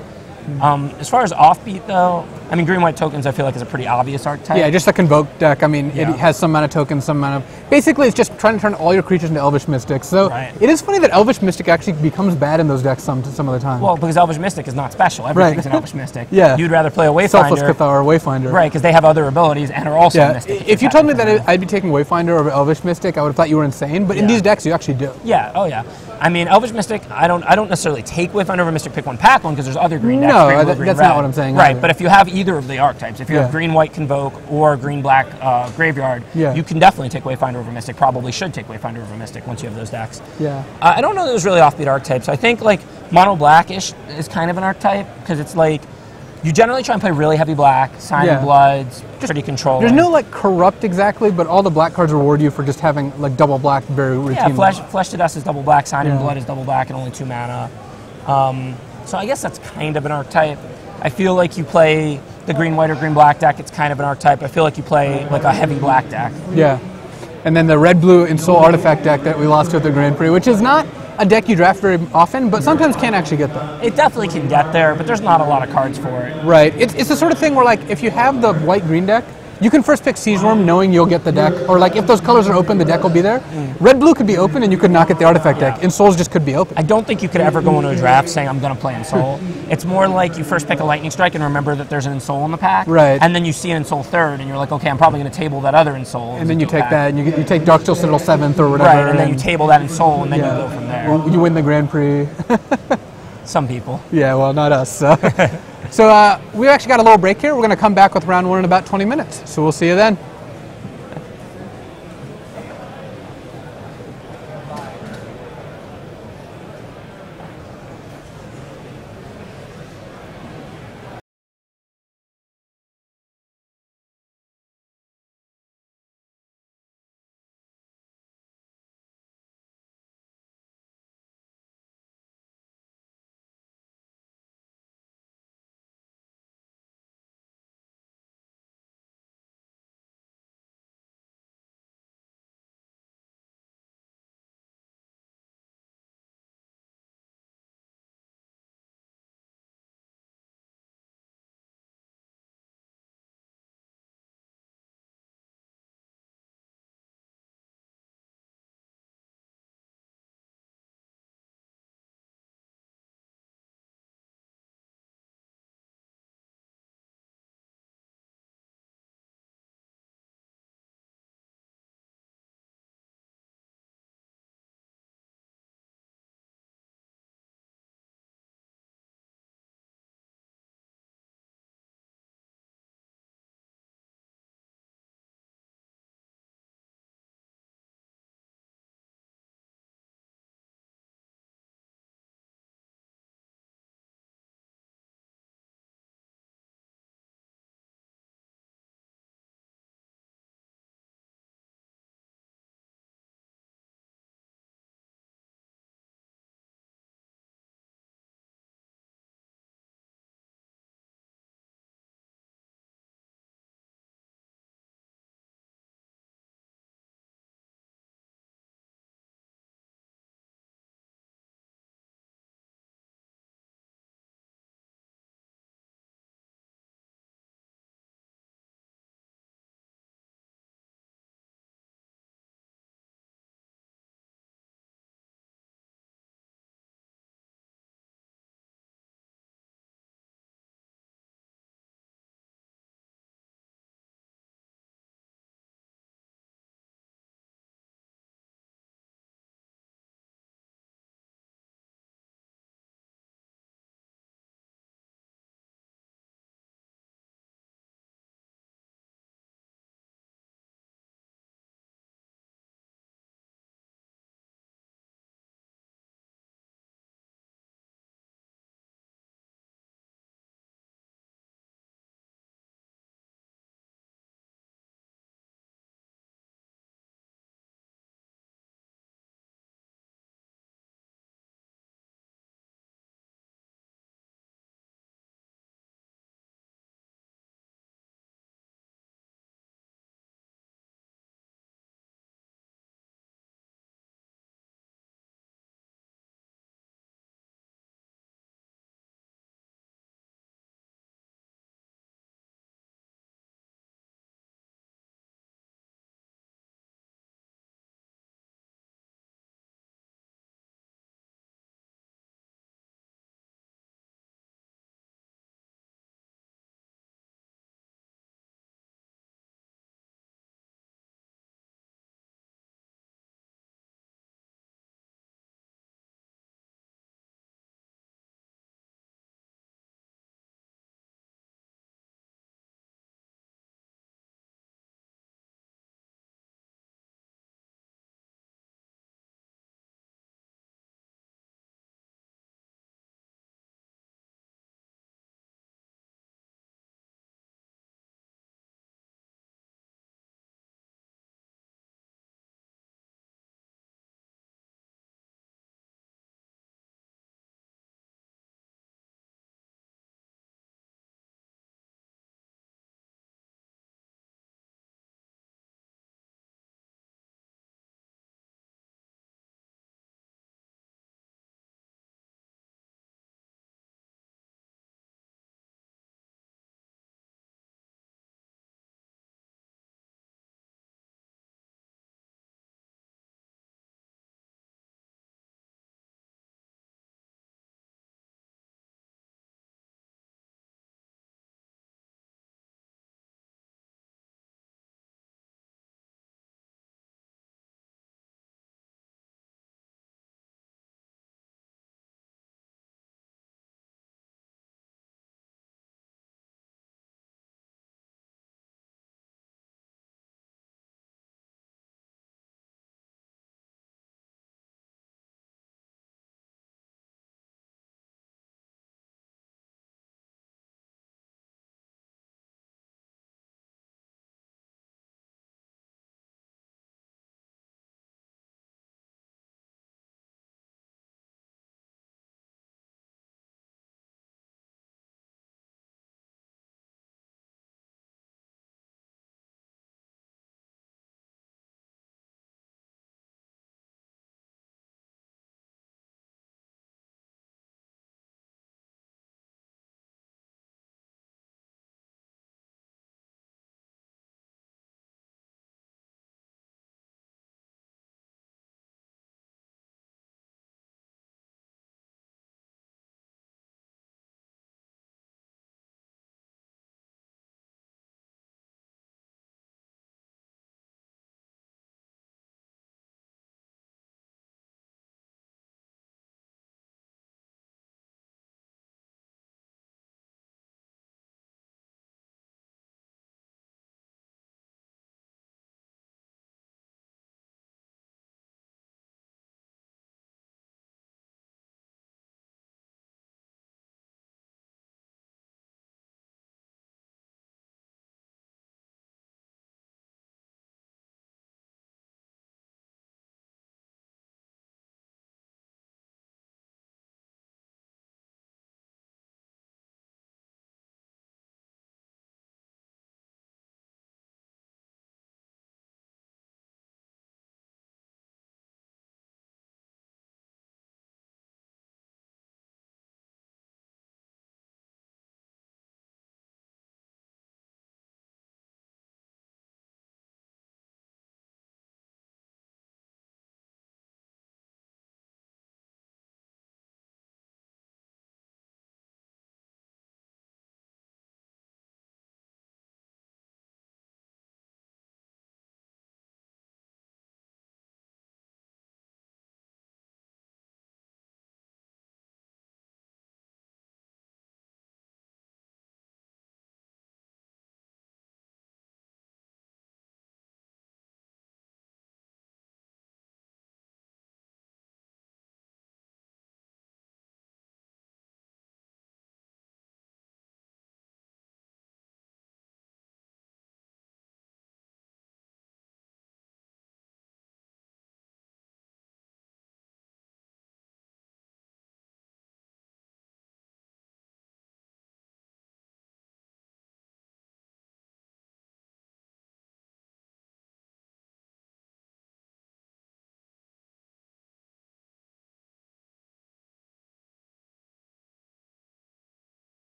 As far as offbeat, though, I mean, green-white tokens I feel like is a pretty obvious archetype. Yeah, just a Convoke deck. I mean, Yeah. it has some amount of tokens, some amount of... Basically, it's just trying to turn all your creatures into Elvish Mystics. So Right. it is funny that Elvish Mystic actually becomes bad in those decks some of the time. Well, because Elvish Mystic is not special. Everything's Right. an Elvish Mystic. Yeah. You'd rather play a Wayfinder. Selfless Cathar, Wayfinder. Right, because they have other abilities and are also Yeah, Mystic. if you told me that I'd be taking Wayfinder over Elvish Mystic, I would have thought you were insane. But in Yeah. these decks, you actually do. Yeah, oh yeah. I mean, Elvish Mystic, I don't necessarily take Wayfinder over Mystic, pick one, pack one, because there's other green decks. No, green, blue, that- green, that's red. not what I'm saying Right, either. but if you have either of the archetypes, if you have Yeah. green-white Convoke or green-black Graveyard, Yeah. you can definitely take Wayfinder over Mystic, probably should take Wayfinder over Mystic once you have those decks. Yeah. I don't know that there's really offbeat archetypes. I think, like, Mono Blackish is kind of an archetype, because it's like, you generally try and play really heavy black, Sign Yeah. of Bloods, pretty controlling. There's no like corrupt exactly, but all the black cards reward you for just having like double black very routinely. Yeah, Flesh to Dust is double black, Sign Yeah. in Blood is double black and only 2 mana. So I guess that's kind of an archetype. I feel like you play the green-white or green-black deck, it's kind of an archetype. I feel like you play like a heavy black deck. Yeah. And then the red blue and soul artifact deck that we lost to at the Grand Prix, which is not a deck you draft very often, but sometimes can't actually get there. It definitely can get there, but there's not a lot of cards for it. Right. It's the sort of thing where, like, if you have the white-green deck, you can first pick Siege Worm knowing you'll get the deck, or like if those colors are open, the deck will be there. Red-blue could be open and you could not get the artifact deck. Insouls just could be open. I don't think you could ever go into a draft saying I'm going to play Insoul. It's more like you first pick a Lightning Strike and remember that there's an Insoul in the pack. Right. And then you see an Insoul third and you're like, okay, I'm probably going to table that other Insoul. And then you take that and you take Darksteel Citadel 7th or whatever. Right, and then you table that Insoul and then you go from there. You win the Grand Prix. Some people. Yeah, well, not us. So, we actually got a little break here. We're going to come back with round 1 in about 20 minutes. So we'll see you then.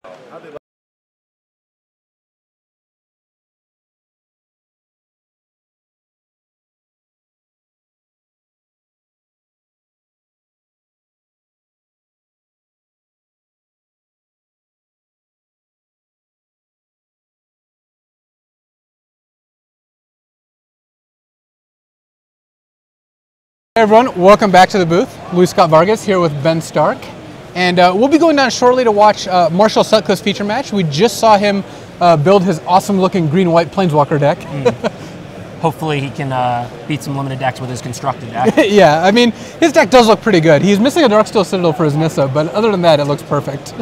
Hey everyone, welcome back to the booth. Luis Scott Vargas here with Ben Stark. And we'll be going down shortly to watch Marshall Sutcliffe's feature match. We just saw him build his awesome looking green-white Planeswalker deck. Hopefully he can beat some limited decks with his constructed deck. Yeah, I mean, his deck does look pretty good. He's missing a Darksteel Citadel for his Nissa, but other than that, it looks perfect.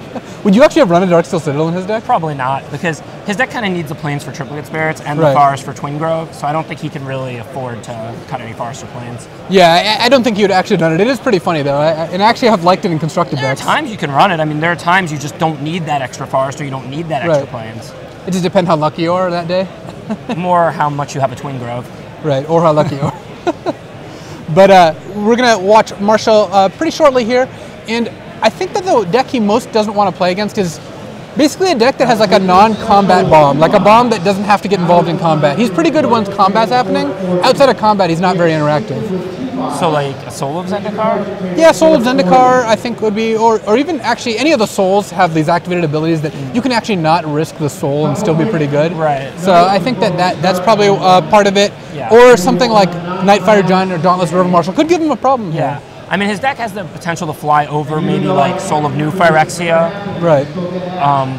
Would you actually have run a Darksteel Citadel in his deck? Probably not, because his deck kind of needs the planes for Triplicate Spirits and the Right. Forest for Twin Grove, so I don't think he can really afford to cut any Forest or planes. Yeah, I don't think he would actually done it. It is pretty funny though, and I actually have liked it in constructed There are decks. times you can run it. I mean, there are times you just don't need that extra Forest or you don't need that extra Right. planes. It just depends how lucky you are that day. More how much you have a Twin Grove. Right, or how lucky you are. But we're going to watch Marshall pretty shortly here, and I think that the deck he most doesn't want to play against is basically a deck that has like a non-combat bomb, like a bomb that doesn't have to get involved in combat. He's pretty good once combat's happening. Outside of combat, he's not very interactive. So like a Soul of Zendikar? Yeah, Soul of Zendikar I think would be, or even actually any of the souls have these activated abilities that you can actually not risk the soul and still be pretty good. Right. So I think that's probably part of it. Yeah. Or something like Nightfire Giant or Dauntless River Marshal could give him a problem. Yeah. I mean, his deck has the potential to fly over maybe like Soul of New Phyrexia. Right.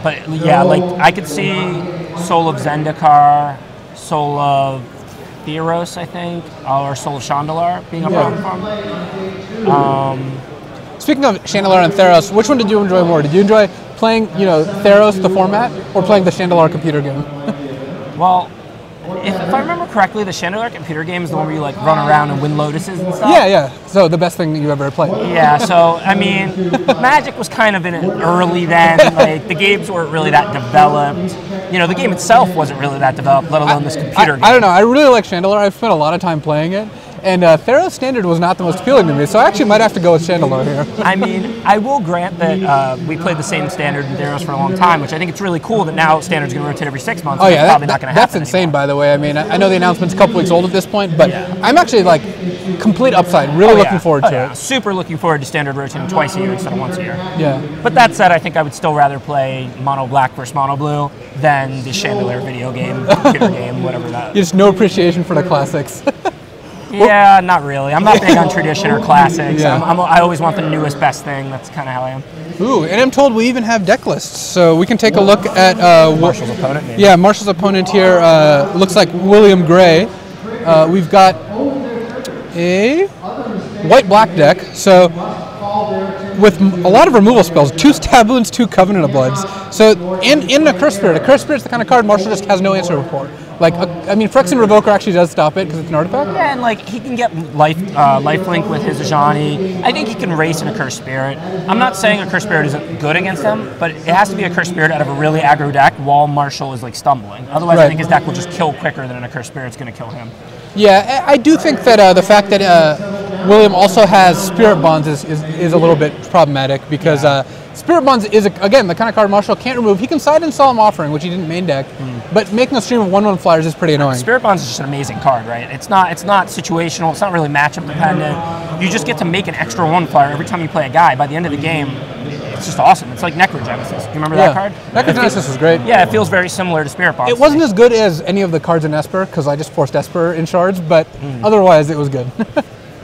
But yeah, like I could see Soul of Zendikar, Soul of Theros, I think, or Soul of Chandalar being a problem for him. Speaking of Chandalar and Theros, which one did you enjoy more? Did you enjoy playing, Theros, the format, or playing the Chandalar computer game? Well, if I remember correctly, the Chandalar computer game is the one where you like run around and win lotuses and stuff. Yeah. So the best thing you ever played. Yeah, so I mean, Magic was kind of in it early then. Like the games weren't really that developed. The game itself wasn't really that developed, let alone this computer game. I don't know. I really like Chandalar. I've spent a lot of time playing it. And Theros Standard was not the most appealing to me, so I actually might have to go with Chandalar here. I mean, I will grant that we played the same Standard in Theros for a long time, which I think it's really cool that now Standard's going to rotate every 6 months. Oh yeah, probably not going to happen that's insane, anymore. by the way. I mean, I know the announcement's a couple weeks old at this point, but Yeah. I'm actually like complete upside. Really looking forward to it. Super looking forward to Standard rotating twice a year instead of once a year. Yeah. But that said, I think I would still rather play Mono Black versus Mono Blue than the Chandalar video game, computer game, whatever that. Just no appreciation for the classics. Yeah, not really. I'm not big on tradition or classics. Yeah. I always want the newest, best thing. That's kind of how I am. Ooh, and I'm told we even have deck lists, so we can take a look at Marshall's opponent, maybe. Yeah, Marshall's opponent here looks like William Gray. We've got a white-black deck, so with a lot of removal spells, 2 Stabloons, 2 Covenant of Bloods. So in a Curse Spirit is the kind of card Marshall just has no answer for. Like, Phyrexian Revoker actually does stop it because it's an artifact. Yeah, and like he can get lifelink with his Ajani. I think he can race in a Curse Spirit. I'm not saying a Curse Spirit isn't good against him, but it has to be a Curse Spirit out of a really aggro deck while Marshall is like stumbling. Otherwise, I Right. think his deck will just kill quicker than a Curse Spirit's going to kill him. Yeah, I do think that the fact that William also has Spirit Bonds is a little bit problematic because Spirit Bonds is, again, the kind of card Marshall can't remove. He can side in Solemn Offering, which he didn't main deck, but making a stream of 1/1 flyers is pretty annoying. Spirit Bonds is just an amazing card, right? It's not situational. It's not really matchup dependent. You just get to make an extra 1 flyer every time you play a guy. By the end of the game, it's just awesome. It's like Necrogenesis. Do you remember that card? Necrogenesis was great. Yeah, it feels very similar to Spirit Bonds. It wasn't as good as any of the cards in Esper because I just forced Esper in shards, but otherwise it was good.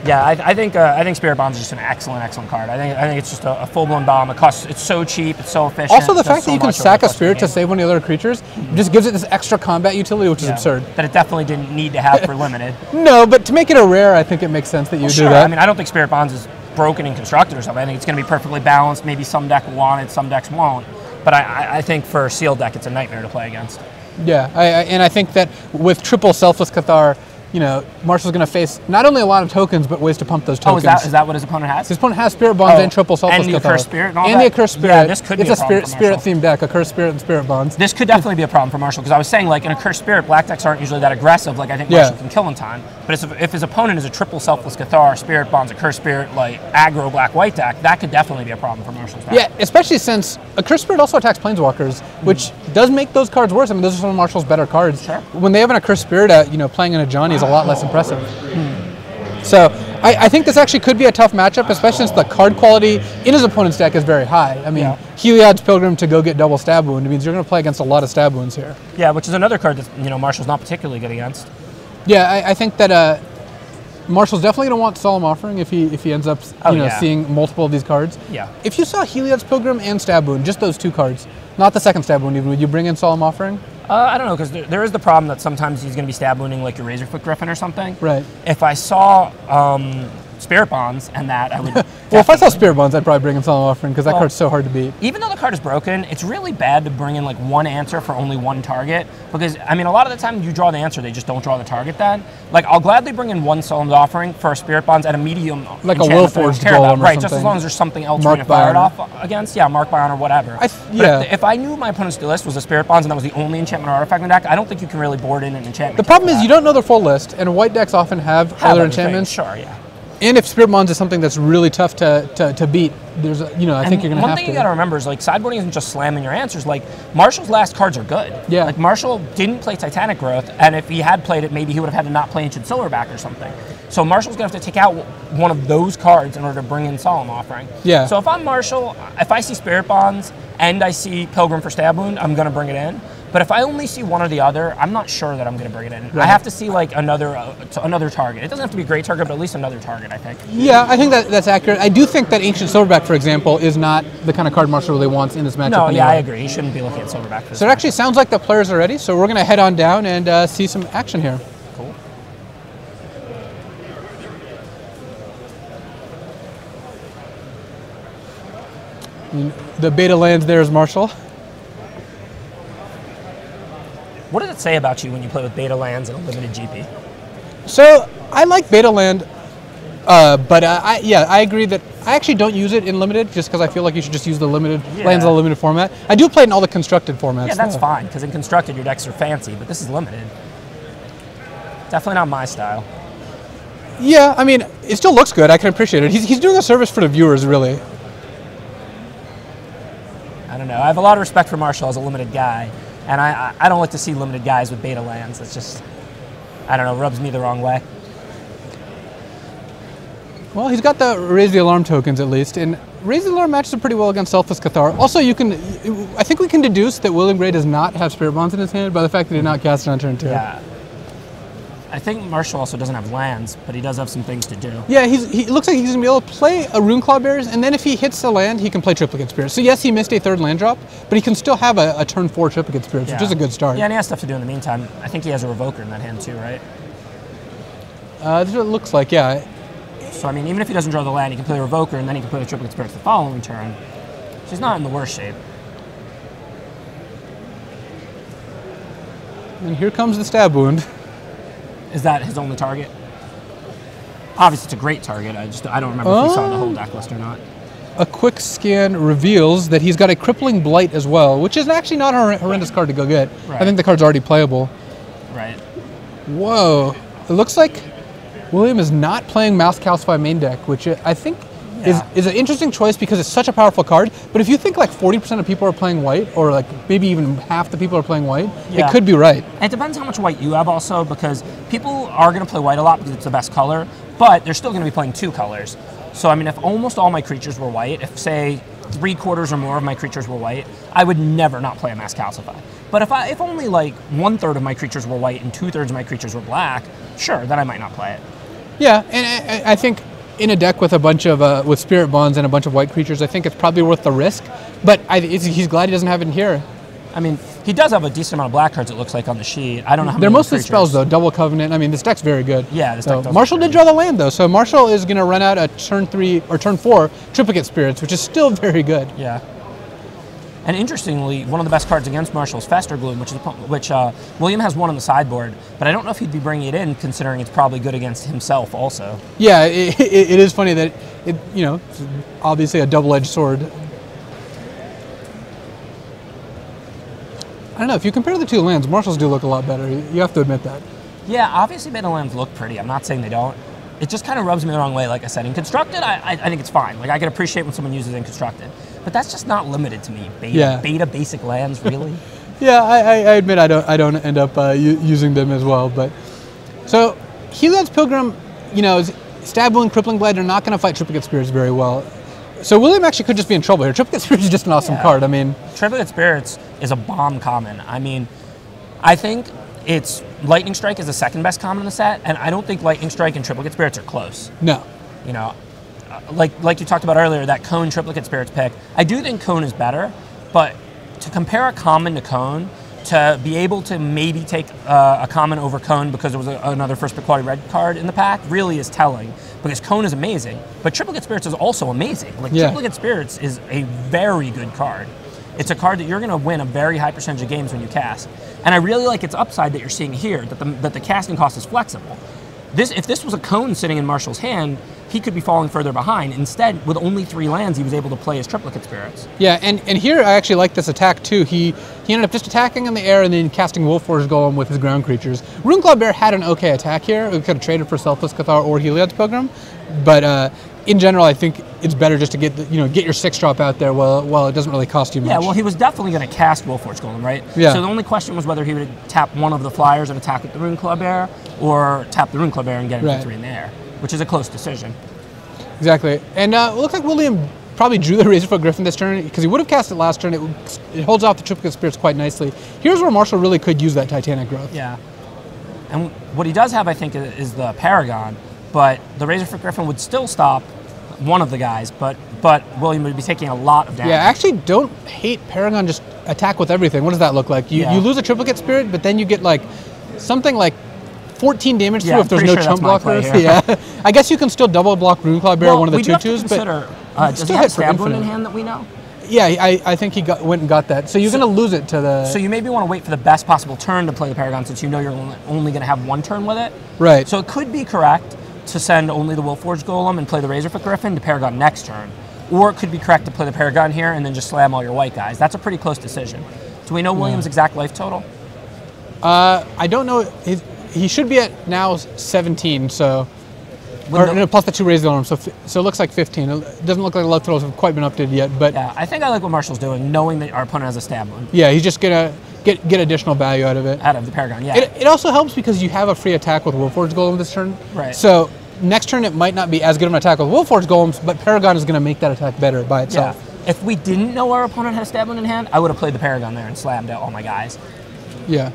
Yeah, I think Spirit Bonds is just an excellent card. I think it's just a full-blown bomb. It's so cheap, it's so efficient. Also, the it does fact so that you can much over sack the a course of the spirit to game. save one of the other creatures just gives it this extra combat utility, which is Yeah, absurd. that it definitely didn't need to have for limited. No, but to make it a rare, I think it makes sense that you do Sure, that. I mean, I don't think Spirit Bonds is broken and constructed or something. I think it's going to be perfectly balanced. Maybe some deck will want it, some decks won't. But I think for a sealed deck, it's a nightmare to play against. Yeah, and I think that with triple Selfless Cathar, you know, Marshall's going to face not only a lot of tokens, but ways to pump those tokens. Oh, is that what his opponent has? His opponent has Spirit Bonds and triple Selfless And the Cathar. Accursed Spirit and all and that? the Accursed Spirit. Yeah, this could be a problem for Marshall. Spirit-themed deck, Accursed Spirit and Spirit Bonds. This could definitely be a problem for Marshall, because I was saying, like, in Accursed Spirit, black decks aren't usually that aggressive. Like, I think Marshall can kill in time. But if his opponent is a triple Selfless Cathar, Spirit Bonds, Accursed Spirit, like, aggro black-white deck, that could definitely be a problem for Marshall's deck. Yeah, especially since Accursed Spirit also attacks Planeswalkers, which does make those cards worse. I mean, those are some of Marshall's better cards. Sure. When they have an Accursed Spirit out, you know, playing in a Johnny is a lot less impressive. So I think this actually could be a tough matchup, especially since the card quality in his opponent's deck is very high. I mean, Heliod's Pilgrim to go get double Stab Wound means you're going to play against a lot of Stab Wounds here. Yeah, which is another card that, you know, Marshall's not particularly good against. Yeah, I think that Marshall's definitely going to want Solemn Offering if he ends up seeing multiple of these cards. Yeah. If you saw Heliod's Pilgrim and Stab Wound, just those two cards, not the second Stab Wound even, would you bring in Solemn Offering? I don't know, because there is the problem that sometimes he's going to be stab wounding like your Razorfoot Griffin or something. Right. If I saw Spirit Bonds and that, I would... Well, if I saw Spirit Bonds, I'd probably bring in Solemn Offering, because that card's so hard to beat. Even though the card is broken, it's really bad to bring in like one answer for only one target, because, I mean, a lot of the time you draw the answer, they just don't draw the target then. Like, I'll gladly bring in one Solemn Offering for a Spirit Bonds at a medium like a enchantment Willforged that I don't care about. Golem or Right, just something. as long as there's something else Mark we can fire it by off against. Yeah, Mark by Honor, whatever. If I knew my opponent's list was a Spirit Bonds and that was the only enchantment or artifact in the deck, I don't think you can really board in an enchantment. The problem is you don't know their full list, and white decks often have other enchantments. Sure, yeah. And if Spirit Bonds is something that's really tough to beat, there's I think you're going to have to. One thing you got to remember is, like, sideboarding isn't just slamming your answers. Like, Marshall's last cards are good. Yeah. Like, Marshall didn't play Titanic Growth, and if he had played it, maybe he would have had to not play Ancient Silverback or something. So Marshall's going to have to take out one of those cards in order to bring in Solemn Offering. Yeah. So if I'm Marshall, if I see Spirit Bonds and I see Pilgrim for Stab Wound, I'm going to bring it in. But if I only see one or the other, I'm not sure that I'm going to bring it in. Right. I have to see like another target. It doesn't have to be a great target, but at least another target, I think. Yeah, I think that's accurate. I do think that Ancient Silverback, for example, is not the kind of card Marshall really wants in this matchup. No, anyway. yeah, I agree. You shouldn't be looking at Silverback for this. So it actually sounds like the players are ready, so we're going to head on down and see some action here. Cool. The beta lands there is Marshall. What does it say about you when you play with beta lands and a limited GP? So I like beta land, but I agree that I actually don't use it in limited just because I feel like you should just use the limited lands in the limited format. I do play it in all the constructed formats. Yeah, that's fine, because in constructed your decks are fancy, but this is limited. Definitely not my style. Yeah, I mean, it still looks good. I can appreciate it. He's doing a service for the viewers, really. I don't know. I have a lot of respect for Marshall as a limited guy. And I don't like to see limited guys with beta lands. It's just, I don't know, rubs me the wrong way. Well, he's got the Raise the Alarm tokens at least, and Raise the Alarm matches up pretty well against Selfless Cathar. Also, I think we can deduce that William Gray does not have Spirit Bonds in his hand by the fact that he did not cast it on turn 2. Yeah. I think Marshall also doesn't have lands, but he does have some things to do. Yeah, he looks like he's going to be able to play a Runeclaw Bears, and then if he hits the land, he can play Triplicate Spirits. So yes, he missed a third land drop, but he can still have a turn 4 Triplicate Spirits, which is a good start. Yeah, and he has stuff to do in the meantime. I think he has a Revoker in that hand too, right? That's what it looks like, yeah. So, I mean, even if he doesn't draw the land, he can play the Revoker, and then he can play the Triplicate Spirits the following turn. She's not in the worst shape. And here comes the Stab Wound. Is that his only target? Obviously, it's a great target. I don't remember if we saw the whole deck list or not. A quick scan reveals that he's got a Crippling Blight as well, which is actually not a horrendous card to go get. Right. I think the card's already playable. Right. Whoa. It looks like William is not playing Mouse Calcify main deck, which I think is an interesting choice because it's such a powerful card. But if you think like 40% of people are playing white, or like maybe even half the people are playing white, it could be right. And it depends how much white you have also, because people are going to play white a lot because it's the best color, but they're still going to be playing 2 colors. So, I mean, if almost all my creatures were white, if, say, 3/4 or more of my creatures were white, I would never not play a Mass Calcify. But if only, like, 1/3 of my creatures were white and 2/3 of my creatures were black, sure, then I might not play it. Yeah, and I think in a deck with a bunch of, with Spirit Bonds and a bunch of white creatures, I think it's probably worth the risk. But he's glad he doesn't have it in here. I mean, he does have a decent amount of black cards, it looks like, on the sheet. I don't know how many. They're mostly creatures. spells, though. Double Covenant. I mean, this deck's very good. Yeah, this deck does. Marshall did draw the land, though. So Marshall is going to run out a turn 3 or turn 4 Triplicate Spirits, which is still very good. Yeah. And interestingly, one of the best cards against Marshall is Fester Gloom, which William has one on the sideboard, but I don't know if he'd be bringing it in, considering it's probably good against himself also. Yeah, it is funny that it's obviously a double-edged sword. I don't know, if you compare the two lands, Marshall's do look a lot better. You have to admit that. Yeah, obviously beta lands look pretty. I'm not saying they don't. It just kind of rubs me the wrong way, like I said. In Constructed, I think it's fine. Like, I can appreciate when someone uses it in Constructed. But that's just not limited to me. Beta basic lands, really? Yeah, I admit I don't end up using them as well. But so Heliod's Pilgrim, Stab Wound, Crippling Blade are not going to fight Triplicate Spirits very well. So William actually could just be in trouble here. Triplicate Spirits is just an awesome card. I mean, Triplicate Spirits is a bomb common. I mean, I think it's Lightning Strike is the second best common in the set, and I don't think Lightning Strike and Triplicate Spirits are close. No. Like you talked about earlier, that Cone Triplicate Spirits pick, I do think Cone is better, but to compare a common to Cone, to be able to maybe take a common over Cone because there was another first pick quality red card in the pack really is telling, because Cone is amazing, but Triplicate Spirits is also amazing. Triplicate Spirits is a very good card. It's a card that you're going to win a very high percentage of games when you cast. And I really like its upside that you're seeing here, that the casting cost is flexible. If this was a Cone sitting in Marshall's hand, he could be falling further behind. Instead, with only 3 lands, he was able to play his Triplicate Spirits. Yeah, and here I actually like this attack too. He ended up just attacking in the air and then casting Wolfforged Golem with his ground creatures. Runeclaw Bear had an okay attack here. We could have traded for Selfless Cathar or Heliod's Pilgrim, but in general, I think it's better just to get your 6-drop out there while it doesn't really cost you much. Yeah, well, he was definitely going to cast Wolfforged Golem, right? Yeah. So the only question was whether he would tap one of the flyers and attack with the Runeclaw Bear, or tap the Runeclaw Bear and get it for 3 in the air, which is a close decision. Exactly. And it looks like William probably drew the Razorfoot Griffin this turn, because he would have cast it last turn. It holds off the Triplicate Spirits quite nicely. Here's where Marshall really could use that Titanic Growth. Yeah. And what he does have, I think, is the Paragon, but the Razorfoot Griffin would still stop one of the guys, but William would be taking a lot of damage. Yeah, I actually don't hate Paragon just attack with everything. What does that look like? You lose a Triplicate Spirit, but then you get something like 14 damage through if there's no chump blockers. Yeah, I guess you can still double block Runeclaw Bear, one of the 2/2s, but does he have Stab Wound in hand that we know? Yeah, I think he went and got that. So you're going to lose it to the... So you maybe want to wait for the best possible turn to play the Paragon, since you know you're only going to have 1 turn with it. Right. So it could be correct to send only the Wolfforged Golem and play the Razorfoot Griffin to Paragon next turn. Or it could be correct to play the Paragon here and then just slam all your white guys. That's a pretty close decision. Do we know William's exact life total? I don't know. He should be at now 17, so... plus the 2 raised on him, so it looks like 15. It doesn't look like the life totals have quite been updated yet, but... Yeah, I think I like what Marshall's doing, knowing that our opponent has a Stab Wound. Yeah, he's just going to get additional value out of it. Out of the Paragon, yeah. It also helps because you have a free attack with Wolfforged Golem this turn. Right. So next turn it might not be as good of an attack with Wolfforged Golems, but Paragon is going to make that attack better by itself. Yeah. If we didn't know our opponent had a Stab Wound in hand, I would have played the Paragon there and slammed out all my guys. Yeah.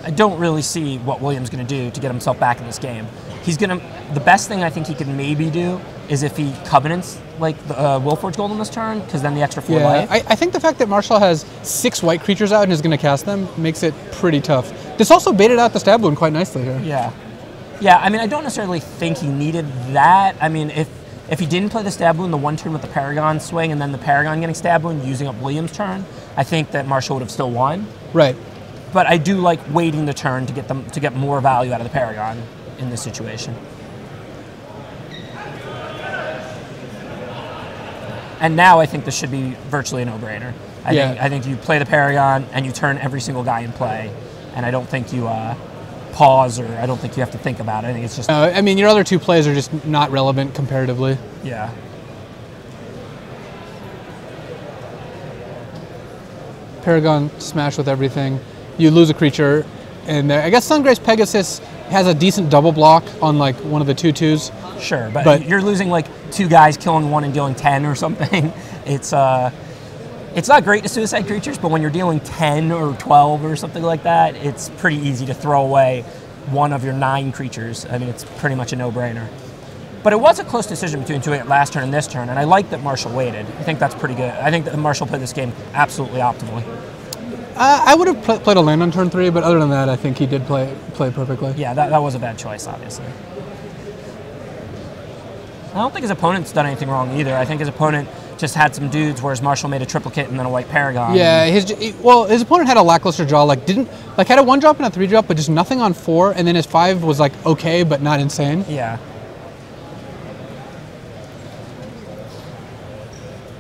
I don't really see what William's going to do to get himself back in this game. The best thing I think he could maybe do is if he Covenants like the Wolfforged Golem this turn, because then the extra 4 life. I think the fact that Marshall has 6 white creatures out and is going to cast them makes it pretty tough. This also baited out the Stab Wound quite nicely here. Yeah. Yeah, I mean, I don't necessarily think he needed that. I mean, if he didn't play the Stab Wound the 1 turn with the Paragon swing and then the Paragon getting Stab Wound using up William's turn, I think that Marshall would have still won. Right. But I do like waiting the turn to get more value out of the Paragon in this situation. And now I think this should be virtually a no-brainer. I think you play the Paragon and you turn every single guy in play, and I don't think you pause, or I don't think you have to think about it. I think it's just... I mean, your other 2 plays are just not relevant comparatively. Yeah. Paragon smash with everything. You lose a creature, and I guess Sungrace Pegasus has a decent double block on one of the 2/2s. Sure, but you're losing 2 guys, killing 1 and dealing 10 or something. It's not great to suicide creatures, but when you're dealing 10 or 12 or something like that, it's pretty easy to throw away 1 of your 9 creatures. I mean, it's pretty much a no-brainer. But it was a close decision between 2 last turn and this turn, and I like that Marshall waited. I think that's pretty good. I think that Marshall played this game absolutely optimally. I would have played a land on turn 3, but other than that, I think he did play perfectly. Yeah, that was a bad choice, obviously. I don't think his opponent's done anything wrong either. I think his opponent just had some dudes, whereas Marshall made a triplicate and then a white Paragon. Yeah, his opponent had a lackluster draw. Like had a 1-drop and a 3-drop, but just nothing on 4, and then his 5 was like okay, but not insane. Yeah.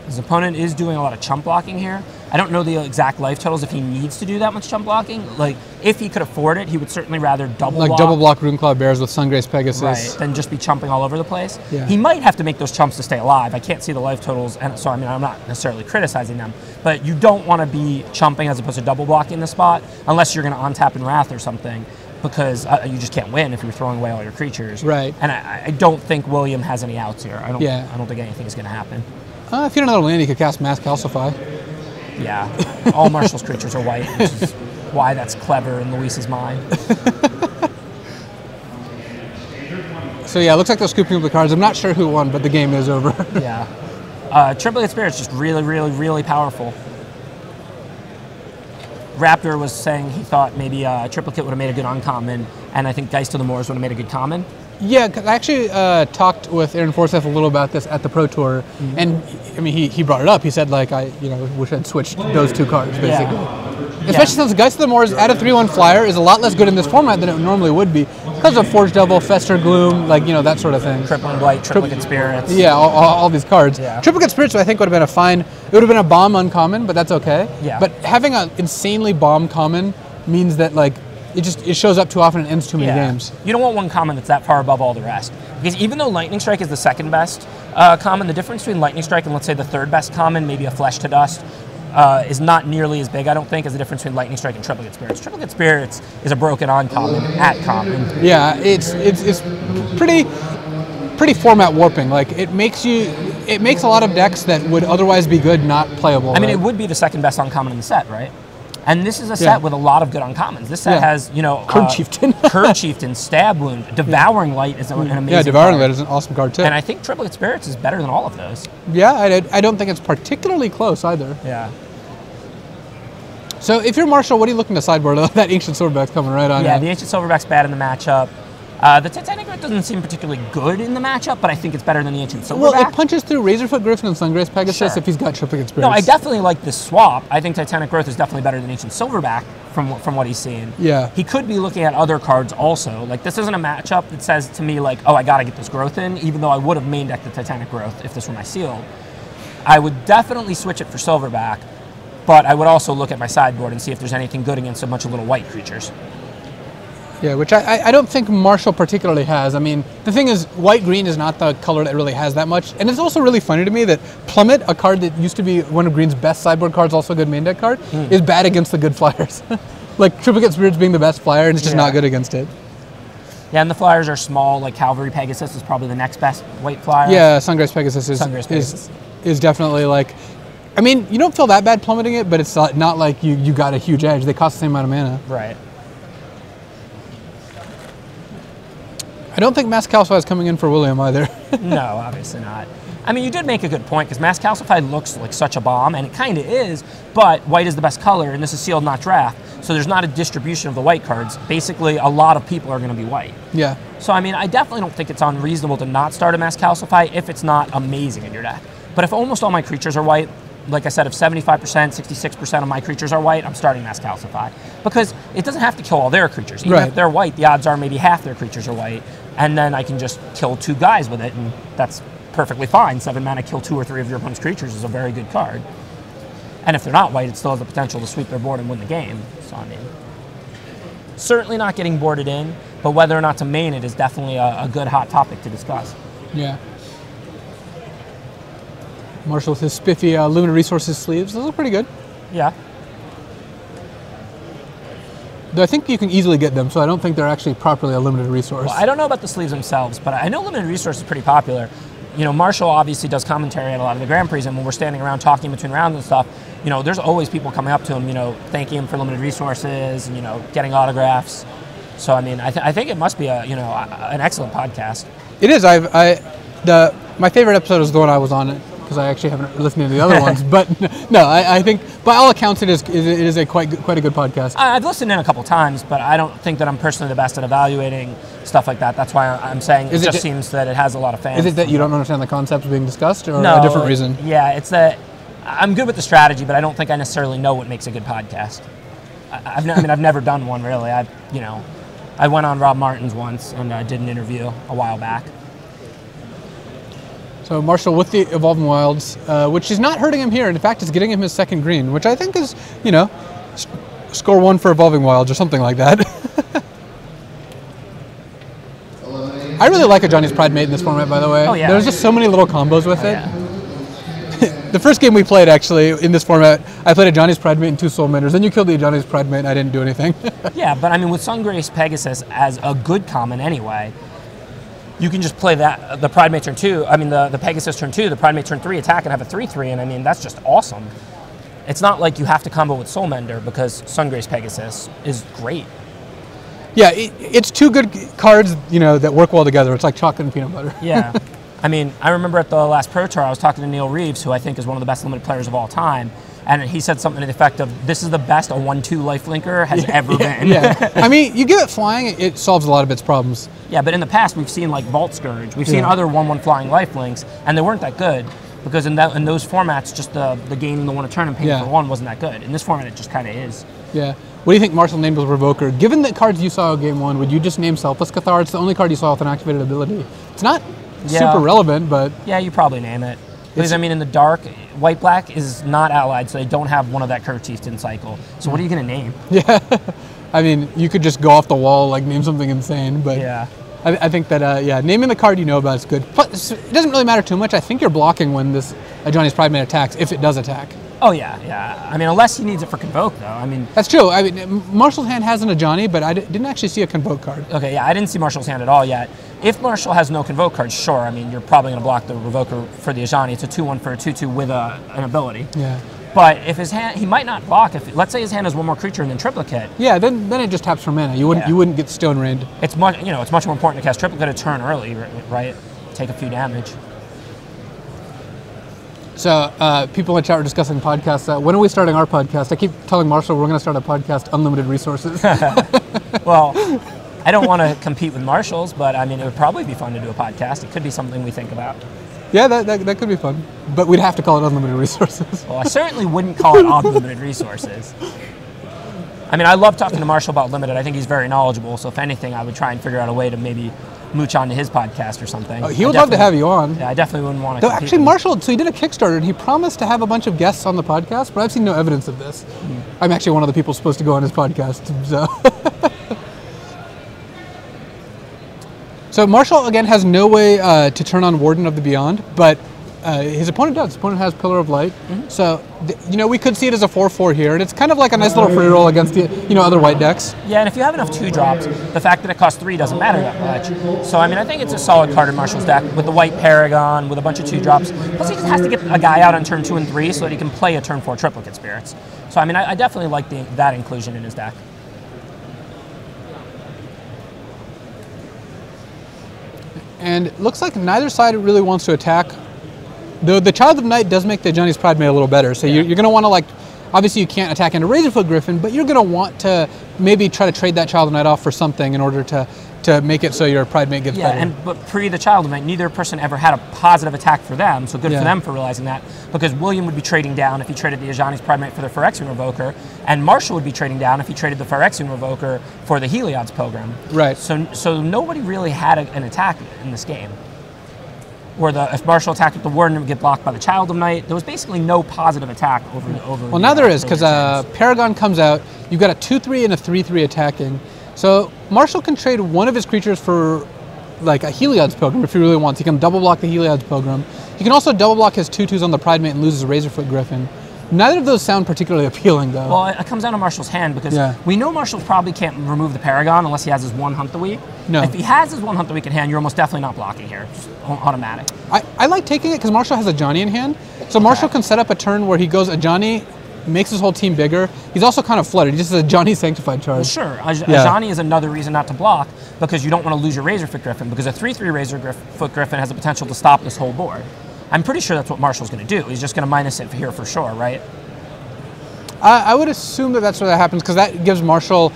His opponent is doing a lot of chump blocking here. I don't know the exact life totals if he needs to do that much chump blocking. Like, if he could afford it, he would certainly rather double block Runeclaw Bears with Sungrace Pegasus. Right, than just be chumping all over the place. Yeah. He might have to make those chumps to stay alive. I can't see the life totals, and so I mean, I'm not necessarily criticizing them, but you don't want to be chumping as opposed to double blocking the spot unless you're going to untap in Wrath or something, because you just can't win if you're throwing away all your creatures. Right. And I don't think William has any outs here. I don't think anything is going to happen. If you don't know how to land, you could cast Mass Calcify. Yeah, all Marshall's creatures are white, which is why that's clever in Luis's mind. So yeah, it looks like they're scooping up the cards. I'm not sure who won, but the game is over. Yeah. Triplicate Spirit's just really, really, really powerful. Raptor was saying he thought maybe Triplicate would have made a good uncommon, and I think Geist of the Moors would have made a good common. Yeah, I actually talked with Aaron Forsyth a little about this at the Pro Tour, and I mean he brought it up. He said like wish I'd switched those 2 cards basically. Yeah. Especially since Geist of the Moors at a 3/1 flyer is a lot less good in this format than it normally would be because of Forge Devil, Fester Gloom, like that sort of thing. Tripling Blight, Triplicate Spirits. Yeah, all these cards. Yeah. Triplicate Spirits I think would have been a fine. It would have been a bomb uncommon, but that's okay. Yeah. But having an insanely bomb common means that like. It shows up too often and ends too many games. You don't want one common that's that far above all the rest. Because even though Lightning Strike is the second best common, the difference between Lightning Strike and let's say the third best common, maybe a Flesh to Dust, is not nearly as big, I don't think, as the difference between Lightning Strike and Triplicate Spirits. Triplicate Spirits is a broken uncommon at common. Yeah, it's pretty format warping. Like it makes a lot of decks that would otherwise be good not playable. I mean, it would be the second best uncommon in the set, right? And this is a set with a lot of good uncommons. This set has, Curd Chieftain. Curd Chieftain, Stab Wound, Devouring Light is an amazing Yeah, Devouring card. Light is an awesome card too. And I think Triplicate Spirits is better than all of those. Yeah, I don't think it's particularly close either. Yeah. So if you're Marshall, what are you looking to sideboard? That Ancient Silverback's coming right on. Yeah, the Ancient Silverback's bad in the matchup. The Titanic Growth doesn't seem particularly good in the matchup, but I think it's better than the Ancient Silverback. Well, it punches through Razorfoot Griffin and Sungrace Pegasus if he's got Triplicate Spirits. No, I definitely like this swap. I think Titanic Growth is definitely better than Ancient Silverback from what he's seeing. Yeah. He could be looking at other cards also. Like, this isn't a matchup that says to me, like, oh, I got to get this Growth in, even though I would have main decked the Titanic Growth if this were my sealed. I would definitely switch it for Silverback, but I would also look at my sideboard and see if there's anything good against a bunch of little white creatures. Yeah, which I don't think Marshall particularly has. I mean, the thing is, white-green is not the color that really has that much. And it's also really funny to me that Plummet, a card that used to be one of Green's best sideboard cards, also a good main deck card, is bad against the good flyers. Like, Triplicate Spirits being the best flyer, and it's just not good against it. Yeah, and the flyers are small, like Cavalry Pegasus is probably the next best white flyer. Yeah, Sungrace Pegasus is definitely like... I mean, you don't feel that bad plummeting it, but it's not like you got a huge edge. They cost the same amount of mana. Right. I don't think Mass Calcify is coming in for William either. No, obviously not. I mean, you did make a good point, because Mass Calcify looks like such a bomb, and it kind of is, but white is the best color, and this is sealed, not draft, so there's not a distribution of the white cards. Basically, a lot of people are going to be white. Yeah. So, I mean, I definitely don't think it's unreasonable to not start a Mass Calcify if it's not amazing in your deck. But if almost all my creatures are white, like I said, if 75%, 66% of my creatures are white, I'm starting Mass Calcify. Because it doesn't have to kill all their creatures. Even if they're white, the odds are maybe half their creatures are white, and then I can just kill 2 guys with it, and that's perfectly fine. 7 mana, kill 2 or 3 of your opponent's creatures is a very good card. And if they're not white, it still has the potential to sweep their board and win the game. So, I mean, certainly not getting boarded in, but whether or not to main it is definitely a good hot topic to discuss. Yeah. Marshall with his spiffy Luminous Resources sleeves. Those look pretty good. Yeah. Though I think you can easily get them, so I don't think they're actually properly a limited resource. Well, I don't know about the sleeves themselves, but I know limited resource is pretty popular. You know, Marshall obviously does commentary at a lot of the Grand Prix, and when we're standing around talking between rounds and stuff, you know, there's always people coming up to him, you know, thanking him for limited resources, and, you know, getting autographs. So, I mean, I think it must be an excellent podcast. It is. My favorite episode is the one I was on because I actually haven't listened to the other ones. But no, I think by all accounts it is a quite a good podcast. I've listened in a couple times, but I don't think that I'm personally the best at evaluating stuff like that. That's why I'm saying it just seems that it has a lot of fans. Is it that you don't understand the concepts being discussed, or no, a different reason? Yeah, it's that I'm good with the strategy, but I don't think I necessarily know what makes a good podcast. I've never done one really. I went on Rob Martin's once and did an interview a while back. So Marshall with the Evolving Wilds, which is not hurting him here. In fact, it's getting him his second green, which I think is, score 1 for Evolving Wilds or something like that. I really like a Johnny's Pride mate in this format, by the way. Oh, yeah. There's just so many little combos with it. Yeah. The first game we played, actually, in this format, I played a Johnny's Pride mate and 2 Soul Miners. Then you killed the Johnny's Pride mate and I didn't do anything. Yeah, but with Sungrace Pegasus as a good common anyway, you can just play that, the Pride mate turn 2, the Pegasus turn 2, the Pride mate turn 3 attack and have a 3/3, and that's just awesome. It's not like you have to combo with Soul Mender because Sungrace Pegasus is great. Yeah, it's 2 good cards, that work well together. It's like chocolate and peanut butter. Yeah. I remember at the last Pro Tour, I was talking to Neil Reeves, who I think is one of the best limited players of all time, and he said something to the effect of, this is the best a 1/2 lifelinker has ever been. Yeah. You give it flying, it solves a lot of its problems. Yeah, but in the past, we've seen like Vault Scourge, we've seen other 1/1 flying lifelinks, and they weren't that good, because in those formats, just the gaining the 1 a turn and paying for 1 wasn't that good. In this format, it just kind of is. Yeah. What do you think Marshall named with Revoker? Given the cards you saw in Game 1, would you just name Selfless Cathar? It's the only card you saw with an activated ability. It's not super relevant, but... Yeah, you probably name it. Because, in the dark, white-black is not allied, so they don't have one of that Curved Chieftain cycle. So what are you going to name? Yeah. You could just go off the wall, name something insane, but... Yeah. I think that, naming the card you know about is good. But it doesn't really matter too much. I think you're blocking when this Johnny's Pride mate attacks, if it does attack. Oh, yeah. Unless he needs it for Convoke, though. That's true. Marshall's hand hasn't a Johnny, but I didn't actually see a Convoke card. Okay, yeah, I didn't see Marshall's hand at all yet. If Marshall has no Convoke cards, sure, you're probably going to block the Revoker for the Ajani. It's a 2/1 for a 2/2 with an ability. Yeah. But if his hand, he might not block. Let's say his hand has 1 more creature and then triplicate. Yeah, then it just taps for mana. You wouldn't get Stone Rained. It's much more important to cast triplicate a turn early, right? Take a few damage. So people in chat were discussing podcasts. When are we starting our podcast? I keep telling Marshall we're going to start a podcast, Unlimited Resources. Well, I don't want to compete with Marshall's, but it would probably be fun to do a podcast. It could be something we think about. Yeah, that could be fun. But we'd have to call it Unlimited Resources. Well, I certainly wouldn't call it Unlimited Resources. I love talking to Marshall about Limited. I think he's very knowledgeable, so if anything, I would try and figure out a way to maybe mooch onto his podcast or something. Oh, he would love to have you on. Yeah, I definitely wouldn't want to. Actually, Marshall, so he did a Kickstarter, and he promised to have a bunch of guests on the podcast, but I've seen no evidence of this. I'm actually one of the people supposed to go on his podcast, so... So Marshall, again, has no way to turn on Warden of the Beyond, but his opponent does. His opponent has Pillar of Light. So, we could see it as a 4/4 here, and it's kind of like a nice little free roll against the, other white decks. Yeah, and if you have enough 2-drops, the fact that it costs 3 doesn't matter that much. So, I think it's a solid card in Marshall's deck with the white Paragon, with a bunch of 2-drops. Plus, he just has to get a guy out on turn 2 and 3 so that he can play a turn 4 Triplicate Spirits. So, I definitely like that inclusion in his deck. And it looks like neither side really wants to attack. The Child of Night does make the Johnny's Pride mate a little better. So you're going to want to, obviously you can't attack into Razorfoot Griffin, but you're going to want to maybe try to trade that Child of Night off for something in order to make it so your Pride mate gets better. But pre the Child of Night, neither person ever had a positive attack for them, so good for them for realizing that, because William would be trading down if he traded the Ajani's Pride mate for the Phyrexian Revoker, and Marshall would be trading down if he traded the Phyrexian Revoker for the Heliod's Pilgrim. Right. So nobody really had an attack in this game. Where if Marshall attacked with the Warden, it would get blocked by the Child of Night. There was basically no positive attack over. Well, now there is, because Paragon comes out. You've got a 2/3 and a 3/3 attacking. So Marshall can trade one of his creatures for a Heliod's Pilgrim if he really wants. He can double block the Heliod's Pilgrim. He can also double block his 2/2s on the Pride mate and loses a Razorfoot Griffin. Neither of those sound particularly appealing, though. Well, it comes down to Marshall's hand, because we know Marshall probably can't remove the Paragon unless he has his 1 Hunt the Week. No. If he has his 1 Hunt the Week in hand, you're almost definitely not blocking here. Just automatic. I like taking it because Marshall has a Johnny in hand. So Marshall can set up a turn where he goes a Johnny, makes his whole team bigger. He's also kind of flooded. He just has a Johnny Sanctified charge. Well, sure. Ajani is another reason not to block, because you don't want to lose your Razorfoot Griffin, because a 3/3 Razorfoot Griffin has the potential to stop this whole board. I'm pretty sure that's what Marshall's going to do. He's just going to minus it here for sure, right? I would assume that that's where that happens, because that gives Marshall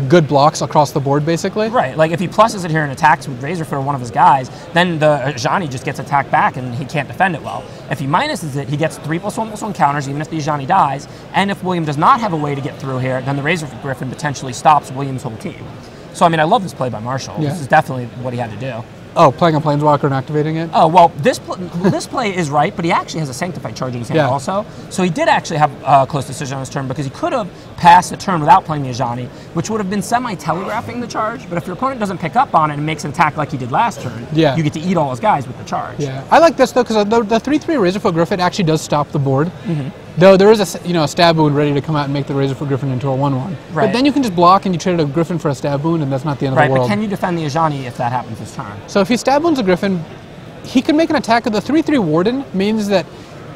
good blocks across the board, basically. Right, like if he pluses it here and attacks with Razorfoot or one of his guys, then the Ajani just gets attacked back and he can't defend it well. If he minuses it, he gets 3+1/+1 counters, even if the Ajani dies, and if William does not have a way to get through here, then the Razorfoot Griffin potentially stops William's whole team. So, I mean, I love this play by Marshall. Yeah. This is definitely what he had to do. Oh, playing a Planeswalker and activating it? Oh, well, this play is right, but he actually has a Sanctified Charge in his hand also. So he did actually have a close decision on his turn, because he could have passed the turn without playing the Ajani, which would have been semi-telegraphing the charge. But if your opponent doesn't pick up on it and makes an attack like he did last turn, you get to eat all his guys with the charge. Yeah, I like this, though, because the 3/3 Razorfoot Griffin actually does stop the board. Though there is a stab wound ready to come out and make the Razorfoot Griffin into a 1/1. Right. But then you can just block and you trade a Griffin for a stab wound, and that's not the end of the world. Right, but can you defend the Ajani if that happens this turn? So if he stab wounds a Griffin, he can make an attack. The 3/3 Warden means that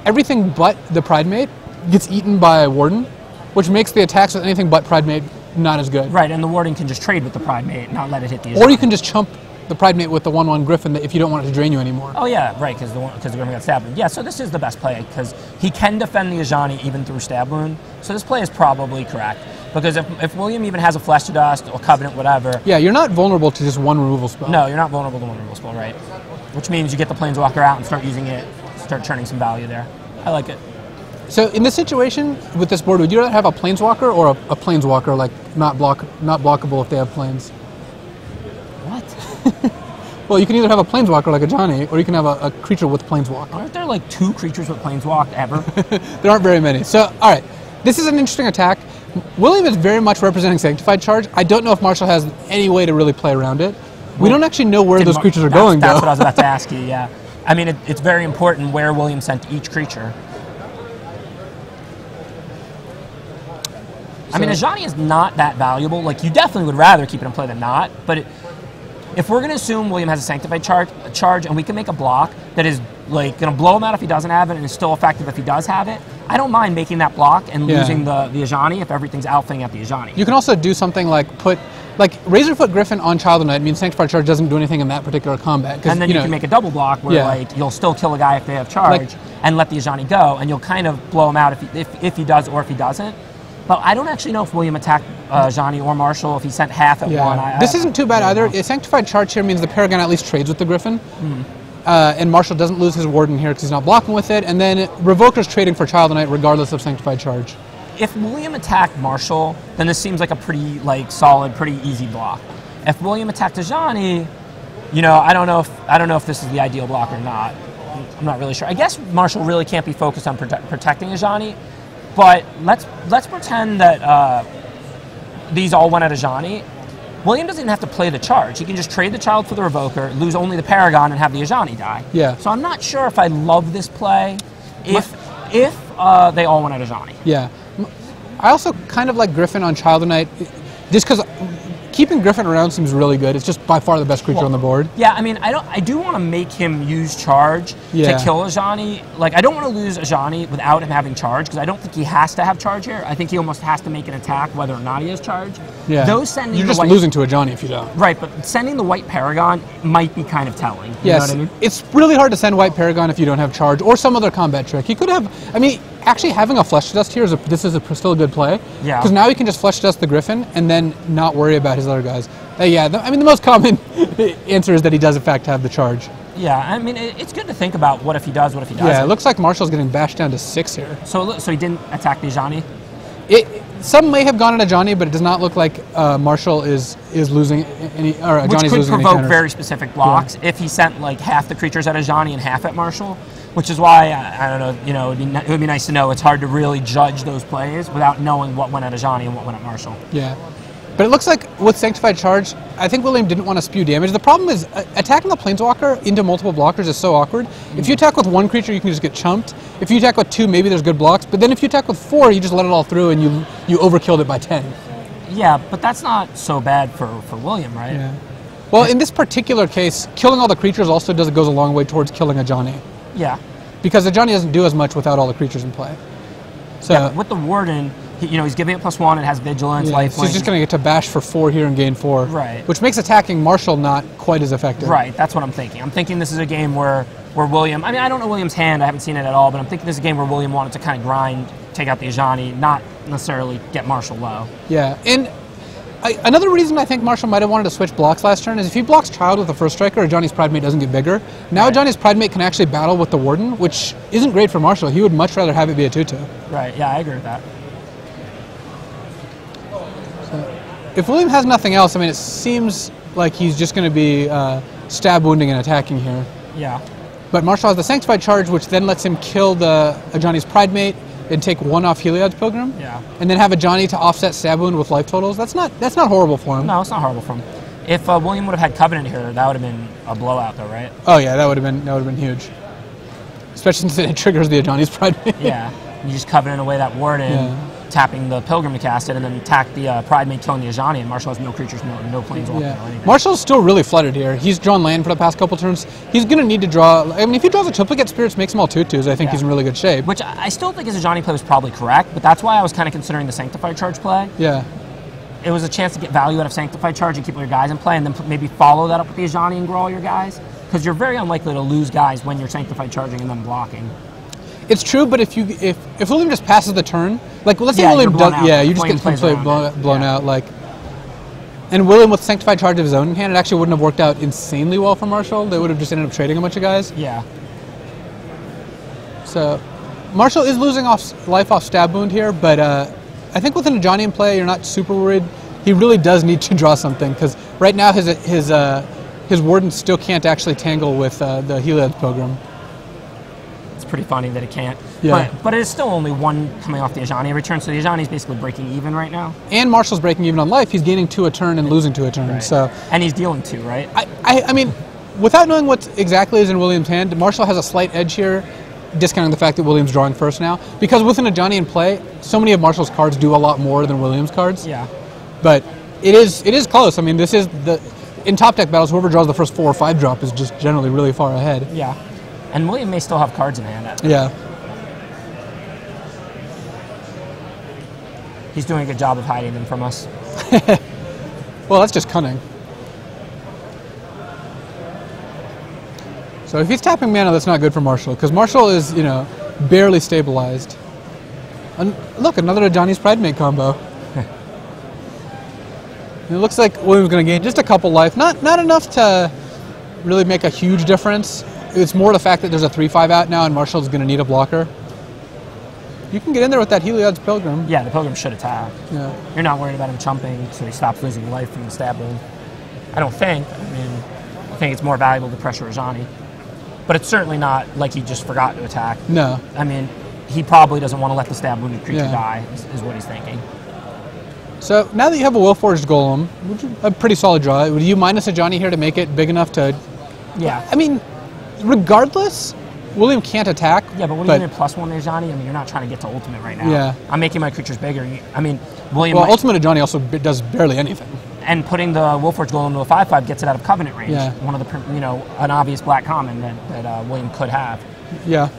everything but the Pridemate gets eaten by Warden, which makes the attacks with anything but Pridemate not as good. Right, and the Warden can just trade with the Pridemate, not let it hit the Ajani. Or you can just chump the Pridemate with the 1/1 Griffin if you don't want it to drain you anymore. Oh yeah, right, because the Griffin got stab wound. Yeah, so this is the best play, because he can defend the Ajani even through stab wound. So this play is probably correct, because if William even has a Flesh to Dust or Covenant, whatever. Yeah, you're not vulnerable to just one removal spell. No, you're not vulnerable to one removal spell, right? Which means you get the Planeswalker out and start using it, start churning some value there. I like it. So in this situation with this board, would you rather have a Planeswalker or a Planeswalker like not blockable if they have planes? What? Well, you can either have a Planeswalker like a Johnny, or you can have a creature with Planeswalk. Aren't there like 2 creatures with Planeswalk ever? There aren't very many. So, all right, this is an interesting attack. William is very much representing Sanctified Charge. I don't know if Marshall has any way to really play around it. We don't actually know where those creatures are going, though. That's what I was about to ask you, yeah. I mean, it's very important where William sent each creature. I mean, Ajani is not that valuable. Like, you definitely would rather keep it in play than not, but if we're going to assume William has a Sanctified charge and we can make a block that is like going to blow him out if he doesn't have it and is still effective if he does have it, I don't mind making that block and losing the Ajani if everything's alphaing at the Ajani. You can also do something like put Razorfoot Griffin on Child of Night means Sanctified Charge doesn't do anything in that particular combat. And then you can make a double block where like you'll still kill a guy if they have charge and let the Ajani go, and you'll kind of blow him out if he does or if he doesn't. But I don't actually know if William attacked Ajani or Marshall, if he sent half at one. This isn't too bad either. A Sanctified Charge here means the Paragon at least trades with the Griffin. And Marshall doesn't lose his Warden here because he's not blocking with it. And then Revoker's trading for Child of Night regardless of Sanctified Charge. If William attacked Marshall, then this seems like a pretty solid, pretty easy block. If William attacked Ajani, you know, I don't know if this is the ideal block or not. I'm not really sure. I guess Marshall really can't be focused on protecting Ajani. But let's pretend that these all went at Ajani. William doesn't even have to play the charge. He can just trade the Child for the Revoker, lose only the Paragon, and have the Ajani die. Yeah. So I'm not sure if I love this play if they all went at Ajani. Yeah. I also kind of like Griffin on Child of Night, just because keeping Griffin around seems really good. It's just by far the best creature on the board. Yeah, I mean, I do want to make him use charge to kill Ajani. Like, I don't want to lose Ajani without him having charge, because I don't think he has to have charge here. I think he almost has to make an attack whether or not he has charge. Yeah. You're just losing to Ajani if you don't. Right, but sending the white Paragon might be kind of telling. You know what I mean? It's really hard to send white Paragon if you don't have charge or some other combat trick. He could have, I mean, actually having a Flesh to Dust here still a good play. Yeah. Because now he can just Flesh to Dust the Griffin and then not worry about his other guys. I mean, the most common answer is that he does in fact have the charge. Yeah, I mean, it's good to think about what if he does, what if he doesn't. Yeah, it looks like Marshall's getting bashed down to 6 here. So he didn't attack the Ajani? Some may have gone at Ajani, but it does not look like Marshall is losing any, or Ajani's losing any counters. Which could provoke very specific blocks if he sent like half the creatures at Ajani and half at Marshall. Which is why, I don't know, you know, it would be nice to know. It's hard to really judge those plays without knowing what went at Ajani and what went at Marshall. Yeah. But it looks like with Sanctified Charge, I think William didn't want to spew damage. The problem is attacking the Planeswalker into multiple blockers is so awkward. If you attack with one creature, you can just get chumped. If you attack with 2, maybe there's good blocks. But then if you attack with 4, you just let it all through and you overkilled it by 10. Yeah, but that's not so bad for William, right? Yeah. Well, in this particular case, killing all the creatures also goes a long way towards killing Ajani. Yeah. Because Ajani doesn't do as much without all the creatures in play. So yeah, with the Warden, He's giving it +1. It has vigilance, Yeah, life. so he's just going to get to bash for 4 here and gain 4. Right. Which makes attacking Marshall not quite as effective. Right, that's what I'm thinking. I'm thinking this is a game where William, I don't know William's hand, I haven't seen it at all, but I'm thinking this is a game where William wanted to kind of grind, take out the Ajani, not necessarily get Marshall low. Yeah, and another reason I think Marshall might have wanted to switch blocks last turn is if he blocks Child with the first striker, Ajani's Pridemate doesn't get bigger. Now Ajani's Pridemate can actually battle with the Warden, which isn't great for Marshall. He would much rather have it be a 2-2. Right, yeah, I agree with that. If William has nothing else, it seems like he's just going to be stab wounding and attacking here. Yeah. But Marshall has the Sanctified Charge, which then lets him kill the Ajani's Pridemate and take 1 off Heliod's Pilgrim. Yeah. And then have Ajani to offset stab wound with life totals. That's not horrible for him. No, it's not horrible for him. If William would have had Covenant here, that would have been a blowout, though, right? Oh yeah, that would have been huge. Especially since it triggers the Ajani's Pridemate. Yeah. You just Covenant away that Warden, tapping the Pilgrim to cast it, and then attack the Pridemate, killing the Ajani, and Marshall has no creatures, no planeswalker, no anything. Marshall's still really flooded here. He's drawn land for the past couple turns. He's going to need to draw... if he draws a triplicate Spirits, makes him all 2-2s, I think he's in really good shape. Which I still think his Ajani play was probably correct, but that's why I was kind of considering the Sanctified Charge play. Yeah. It was a chance to get value out of Sanctified Charge and keep all your guys in play, and then maybe follow that up with the Ajani and grow all your guys. Because you're very unlikely to lose guys when you're Sanctified Charging and then blocking. It's true, but if William just passes the turn, let's say William does, you just get completely blown out, and William with Sanctified Charge of his own in hand, it actually wouldn't have worked out insanely well for Marshall. They would have just ended up trading a bunch of guys. Yeah. So, Marshall is losing life off stab wound here, but I think with an Ajani in play, you're not super worried. He really does need to draw something because right now his Warden still can't actually tangle with the Heliod's Pilgrim. Pretty funny that it can't. Yeah. But it is still only 1 coming off the Ajani every turn, so the Ajani is basically breaking even right now. And Marshall's breaking even on life. He's gaining 2 a turn and losing 2 a turn. Right. So. And he's dealing 2, right? Without knowing what exactly is in William's hand, Marshall has a slight edge here, discounting the fact that William's drawing first now. Because with an Ajani in play, so many of Marshall's cards do a lot more than William's cards. Yeah. But it is close. This is in top deck battles, whoever draws the first 4 or 5 drop is just generally really far ahead. Yeah. And William may still have cards in hand. Yeah. He's doing a good job of hiding them from us. Well, that's just cunning. So if he's tapping mana, that's not good for Marshall, because Marshall is, barely stabilized. And look, another Ajani's Pridemate combo. It looks like William's going to gain just a couple life. Not enough to really make a huge difference. It's more the fact that there's a 3/5 out now and Marshall's going to need a blocker. You can get in there with that Heliod's Pilgrim. Yeah, the Pilgrim should attack. Yeah. You're not worried about him chumping, so he stops losing life from the stab wound. I don't think. I think it's more valuable to pressure Ajani. But it's certainly not like he just forgot to attack. No. He probably doesn't want to let the stab wounded creature die, is what he's thinking. So now that you have a Willforged Golem, which is a pretty solid draw, would you minus Ajani here to make it big enough to... Yeah. Regardless, William can't attack. Yeah, but what do you mean +1 Ajani? You're not trying to get to ultimate right now. Yeah. I'm making my creatures bigger. William... Well, ultimate Ajani also does barely anything. And putting the Willforged Golem to a 5/5 gets it out of Covenant range. Yeah. One of the, an obvious black common that William could have. Yeah.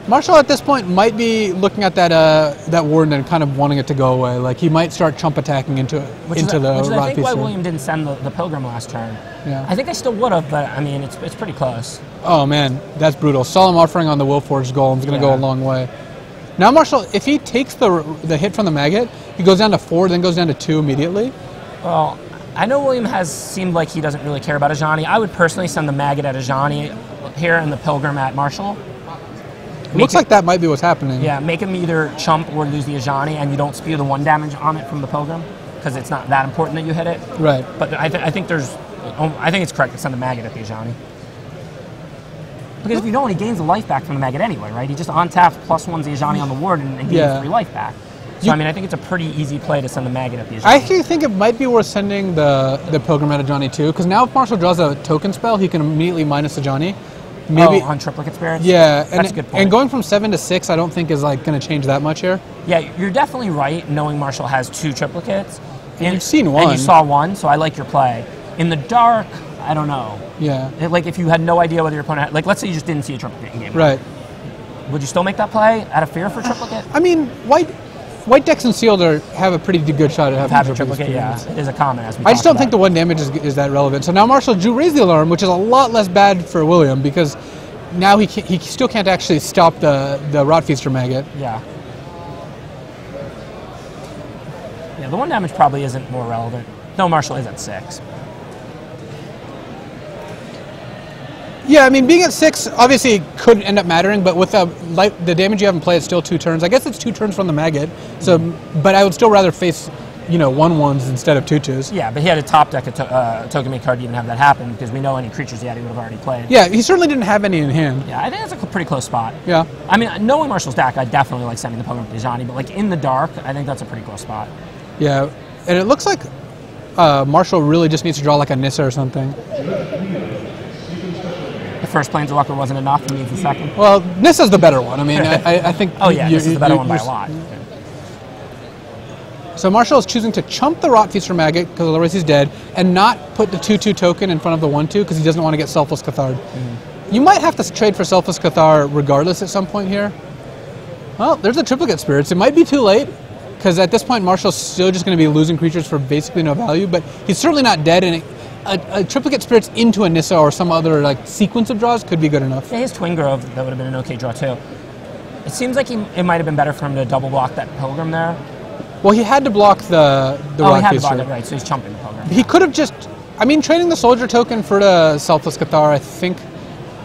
Marshall at this point might be looking at that Warden and kind of wanting it to go away. He might start chump attacking into the Which is I think why here. William didn't send the Pilgrim last turn. Yeah. I think I still would have, but it's pretty close. Oh man, that's brutal. Solemn Offering on the Willforged Golem is going to go a long way. Now Marshall, if he takes the hit from the Maggot, he goes down to 4, then goes down to 2 immediately. Well, I know William has seemed like he doesn't really care about Ajani. I would personally send the Maggot at Ajani here and the Pilgrim at Marshall. Looks like that might be what's happening. Yeah, make him either chump or lose the Ajani, and you don't spew the 1 damage on it from the Pilgrim, because it's not that important that you hit it. Right. But I think it's correct to send the Maggot at the Ajani. Because if you don't, he gains the life back from the Maggot anyway, right? He just untaps +1s the Ajani on the ward and gains 3 life back. So I think it's a pretty easy play to send the Maggot at the Ajani. I actually think it might be worth sending the Pilgrim at Ajani too, because now if Marshall draws a token spell, he can immediately minus Ajani. Maybe on triplicate spirits? Yeah, that's a good point. And going from 7 to 6, I don't think is going to change that much here. Yeah, you're definitely right, knowing Marshall has 2 triplicates. And you've seen 1. And you saw 1, so I like your play. In the dark, I don't know. Yeah. If you had no idea whether your opponent had, let's say you just didn't see a triplicate in game. Right. would you still make that play out of fear for triplicate? I mean, white decks and sealed have a pretty good shot at having triplicate. Yeah, it is a common. As we I just don't about. think the 1 damage is that relevant. So now Marshall Drew raised the alarm, which is a lot less bad for William because now he still can't actually stop the Rot Feaster maggot. Yeah. Yeah, the 1 damage probably isn't more relevant. No, Marshall is at 6. Yeah, I mean, being at 6 obviously could end up mattering, but with the damage you have in play, it's still 2 turns. I guess it's 2 turns from the maggot. So, but I would still rather face, 1/1s instead of 2/2s. Yeah, but he had to top deck a token make card to even have that happen because we know any creatures he had he would have already played. Yeah, he certainly didn't have any in hand. Yeah, I think that's a pretty close spot. Yeah. I mean, knowing Marshall's deck, I definitely like sending the Pokemon to Johnny, but like in the dark, I think that's a pretty close spot. Yeah, and it looks like Marshall really just needs to draw like a Nissa or something. The first Planeswalker wasn't enough, he needs the second. Well, Nissa's the better one. I mean, I think... Oh yeah, this is the better one by a lot. So Marshall is choosing to chump the Rot Feaster maggot, because otherwise he's dead, and not put the 2/2 token in front of the 1/2, because he doesn't want to get Selfless Cathar. You might have to trade for Selfless Cathar regardless at some point here. Well, there's a Triplicate Spirits. It might be too late, because at this point Marshall's still just going to be losing creatures for basically no value, but he's certainly not dead, and a Triplicate Spirits into a Nissa or some other sequence of draws could be good enough. Yeah, his Twin Grove, that would have been an okay draw too. It seems like it might have been better for him to double block that Pilgrim there. Well, he had to block the Rot he had to Feaster. block it, right, so he's chumping the Pilgrim. He could have just... I mean, trading the Soldier token for the Selfless Cathar,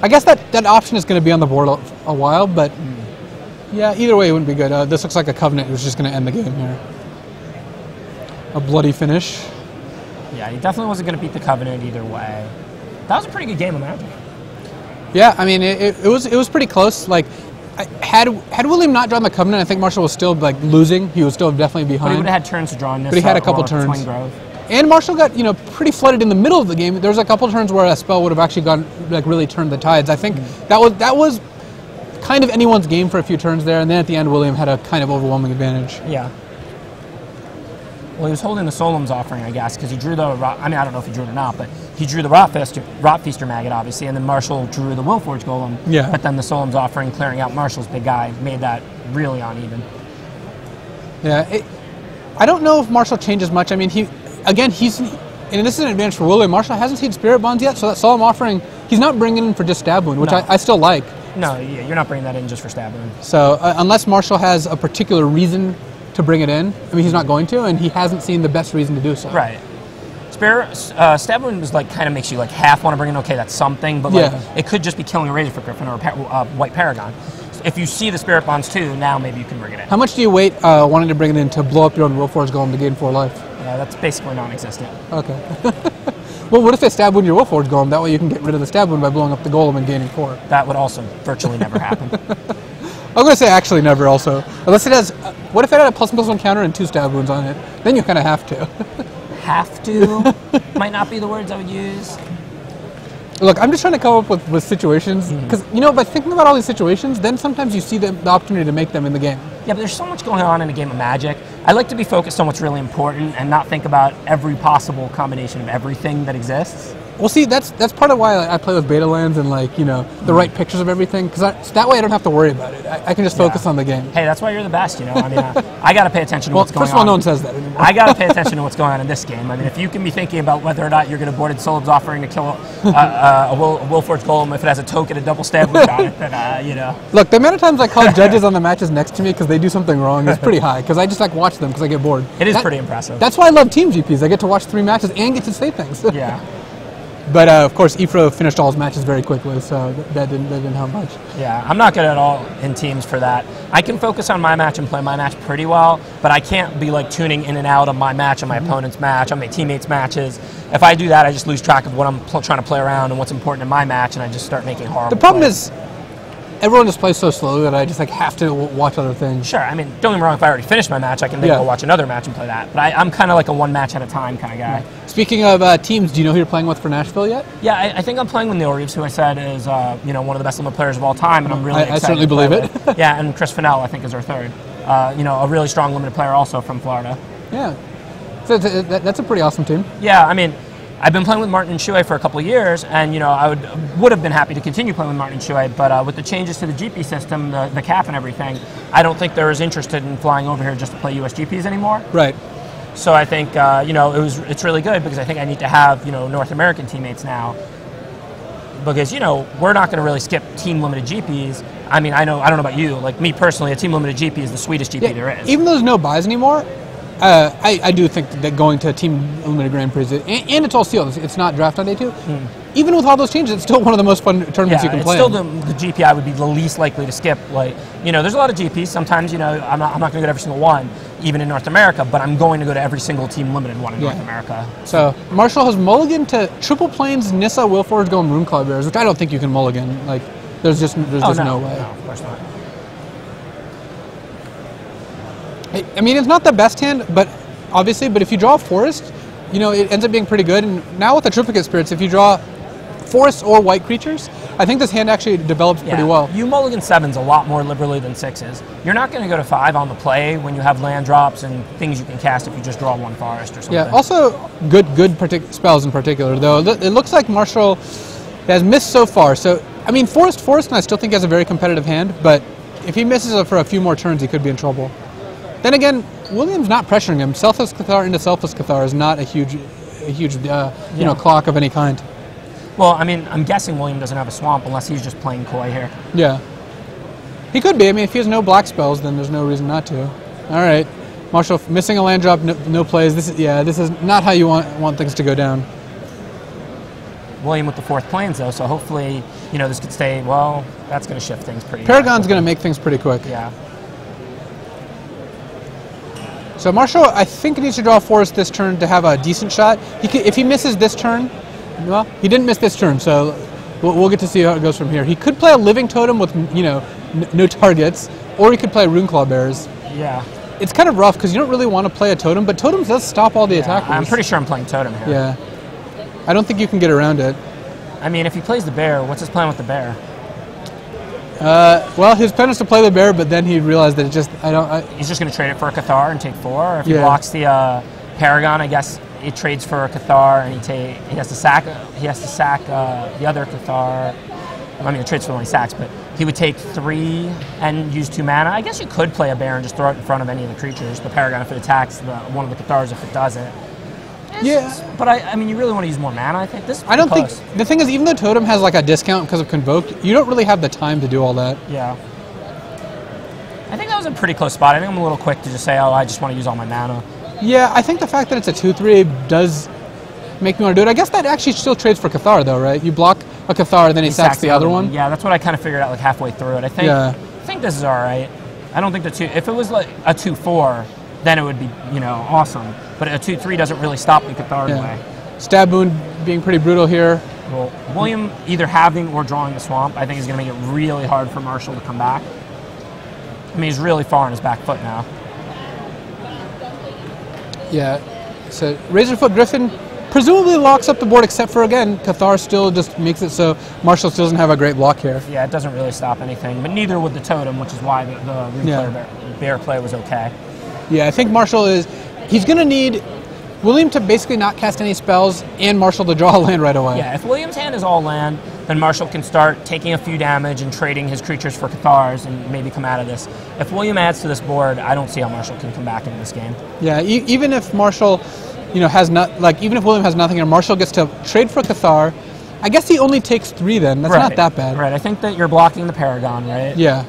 I guess that option is going to be on the board a while, but... Yeah, either way it wouldn't be good. This looks like a Covenant who's just going to end the game here. A bloody finish. Yeah, he definitely wasn't going to beat the Covenant either way. That was a pretty good game of Magic. Yeah, I mean, it was pretty close. Had William not drawn the Covenant, I think Marshall was still losing. He was still definitely behind. But he would have had turns to draw in this. But he had a couple turns. Twin Grove. And Marshall got pretty flooded in the middle of the game. There was a couple turns where a spell would have actually gone really turned the tides. I think that was kind of anyone's game for a few turns there, and then at the end William had a kind of overwhelming advantage. Yeah. Well, he was holding the Solemn's Offering, I guess, because he drew the... I mean, I don't know if he drew it or not, but he drew the Rot Feaster Maggot, obviously, and then Marshall drew the Willforge Golem. Yeah. But then the Solemn's Offering, clearing out Marshall's big guy, made that really uneven. Yeah. I don't know if Marshall changes much. I mean, he's... And this is an advantage for William. Marshall hasn't seen Spirit Bonds yet, so that Solemn Offering, he's not bringing in for just Stab Wound, which I still like. No, yeah, you're not bringing that in just for Stab Wound. So, unless Marshall has a particular reason to bring it in, I mean, he's not going to, and he hasn't seen the best reason to do so. Right. Stab Wound was kind of makes you half want to bring in, okay, that's something, but it could just be killing a Razor for Griffin or a White Paragon. If you see the Spirit Bonds too, now maybe you can bring it in. How much do you wait wanting to bring it in to blow up your own Willforge Golem to gain 4 life? That's basically non-existent. Okay. Well, what if they Stab Wound your Willforge Golem? That way you can get rid of the Stab Wound by blowing up the Golem and gaining 4. That would also virtually never happen. I'm going to say actually never also. Unless it has... what if it had a ++1 counter and 2 Stab Wounds on it? Then you kind of have to. Have to? Might not be the words I would use. Look, I'm just trying to come up with situations, because, by thinking about all these situations, then sometimes you see the opportunity to make them in the game. Yeah, but there's so much going on in a game of Magic. I like to be focused on what's really important and not think about every possible combination of everything that exists. Well, see, that's part of why I play with beta lands and the right pictures of everything, because that way I don't have to worry about it. I can just focus on the game. Hey, that's why you're the best. I mean, I got to pay attention to what's going on. First of all, no one says that anymore. I got to pay attention to what's going on in this game. I mean, if you can be thinking about whether or not you're going to board Solemn's Offering to kill a Willforge Golem if it has a token and double Stab Wound on it, then Look, the amount of times I call judges on the matches next to me because they do something wrong is pretty high. Because I just watch them because I get bored. It is pretty impressive. That's why I love Team GPs. I get to watch 3 matches and get to say things. Yeah. But of course, Ifro finished all his matches very quickly, so that didn't help much. Yeah, I'm not good at all in teams for that. I can focus on my match and play my match pretty well, but I can't be tuning in and out of my match, on my opponent's match, on my teammates' matches. If I do that, I just lose track of what I'm trying to play around and what's important in my match, and I just start making horrible The problem plays. is, everyone just plays so slowly that I just have to watch other things. Sure, I mean, don't get me wrong, if I already finished my match, I can then go watch another match and play that. But I'm kind of like a one match at a time kind of guy. Speaking of teams, do you know who you're playing with for Nashville yet? Yeah, I think I'm playing with Neil Reeves, who I said is one of the best limited players of all time, and I'm really excited I certainly to play believe with. Yeah, and Chris Fennell, I think, is our third. A really strong limited player also from Florida. Yeah, so that's a pretty awesome team. Yeah, I mean, I've been playing with Martin and Shuei for a couple of years, and I would have been happy to continue playing with Martin and Shuei, but with the changes to the GP system, the cap and everything, I don't think they're as interested in flying over here just to play US GPs anymore. Right. So I think it's really good because I think I need to have North American teammates now, because we're not going to really skip team limited GPs. I mean, I don't know about you. Like me personally, a team limited GP is the sweetest GP there is. Even though there's no buys anymore, I do think that going to team limited Grand Prix, and it's all sealed. It's not draft on day 2. Even with all those changes, it's still one of the most fun tournaments you can play. It's still the GP I would be the least likely to skip. Like, there's a lot of GPs. Sometimes, I'm not going to go to every single one, even in North America, but I'm going to go to every single team limited one in North America. So Marshall has mulligan to triple planes, Nissa, Wilforge, going Maroon Cloud Bears, which I don't think you can mulligan. Like, there's just no way. No, of course not. I mean, it's not the best hand, but if you draw a forest, it ends up being pretty good. And now with the triplicate spirits, if you draw forests or white creatures, I think this hand actually develops pretty well. You mulligan 7s a lot more liberally than 6s. You're not going to go to 5 on the play when you have land drops and things you can cast if you just draw one forest or something. Yeah, also good spells in particular, though. It looks like Marshall has missed so far. So, I mean, forest, and I still think he has a very competitive hand, but if he misses for a few more turns, he could be in trouble. Then again, William's not pressuring him. Selfless Cathar into Selfless Cathar is not a huge clock of any kind. Well, I mean, I'm guessing William doesn't have a swamp unless he's just playing coy here. Yeah. He could be. I mean, if he has no black spells, then there's no reason not to. All right. Marshall missing a land drop, no plays. This is not how you want things to go down. William with the 4th planes, though, so hopefully, this could stay, well, that's going to shift things pretty Paragon's going to make things pretty quick. Yeah. So Marshall, I think, needs to draw a forest this turn to have a decent shot. If he misses this turn, well, he didn't miss this turn, so we'll get to see how it goes from here. He could play a living totem with, no targets, or he could play Rune Claw Bears. Yeah. It's kind of rough because you don't really want to play a totem, but totems does stop all the attackers. I'm pretty sure I'm playing totem here. Yeah. I don't think you can get around it. I mean, if he plays the bear, what's his plan with the bear? Well, his plan is to play the bear, but then he realized that he's just going to trade it for a Cathar and take 4. Or if he blocks the Paragon, I guess it trades for a Cathar, and he has to sack the other Cathar. I mean, it trades for only sacks, but he would take 3 and use 2 mana. I guess you could play a bear and just throw it in front of any of the creatures. The Paragon, if it attacks one of the Cathars, if it doesn't. But I mean, you really want to use more mana, I think. I don't think. The thing is, even though Totem has like a discount because of Convoked, you don't really have the time to do all that. Yeah. I think that was a pretty close spot. I think I'm a little quick to just say, oh, I just want to use all my mana. Yeah, I think the fact that it's a 2/3 does make me want to do it. I guess that actually still trades for Cathar, though, right? You block a Cathar, and then he sacks the other one. Yeah, that's what I kind of figured out like halfway through it. I think this is all right. I don't think if it was like a 2/4, then it would be, awesome. But a 2/3 doesn't really stop the Cathar away. Stab Wound being pretty brutal here. Well, William either having or drawing the swamp, I think is going to make it really hard for Marshall to come back. I mean, he's really far on his back foot now. Yeah. So Razorfoot Griffin presumably locks up the board, except for, again, Cathar still just makes it so Marshall still doesn't have a great block here. Yeah, it doesn't really stop anything, but neither would the Totem, which is why the bear play was okay. Yeah, I think Marshall he's going to need William to basically not cast any spells and Marshall to draw a land right away. Yeah, if William's hand is all land, then Marshall can start taking a few damage and trading his creatures for Cathars and maybe come out of this. If William adds to this board, I don't see how Marshall can come back into this game. Yeah, even if Marshall, even if William has nothing and Marshall gets to trade for Cathar, I guess he only takes 3 then. That's not that bad. Right, I think that you're blocking the Paragon, right? Yeah.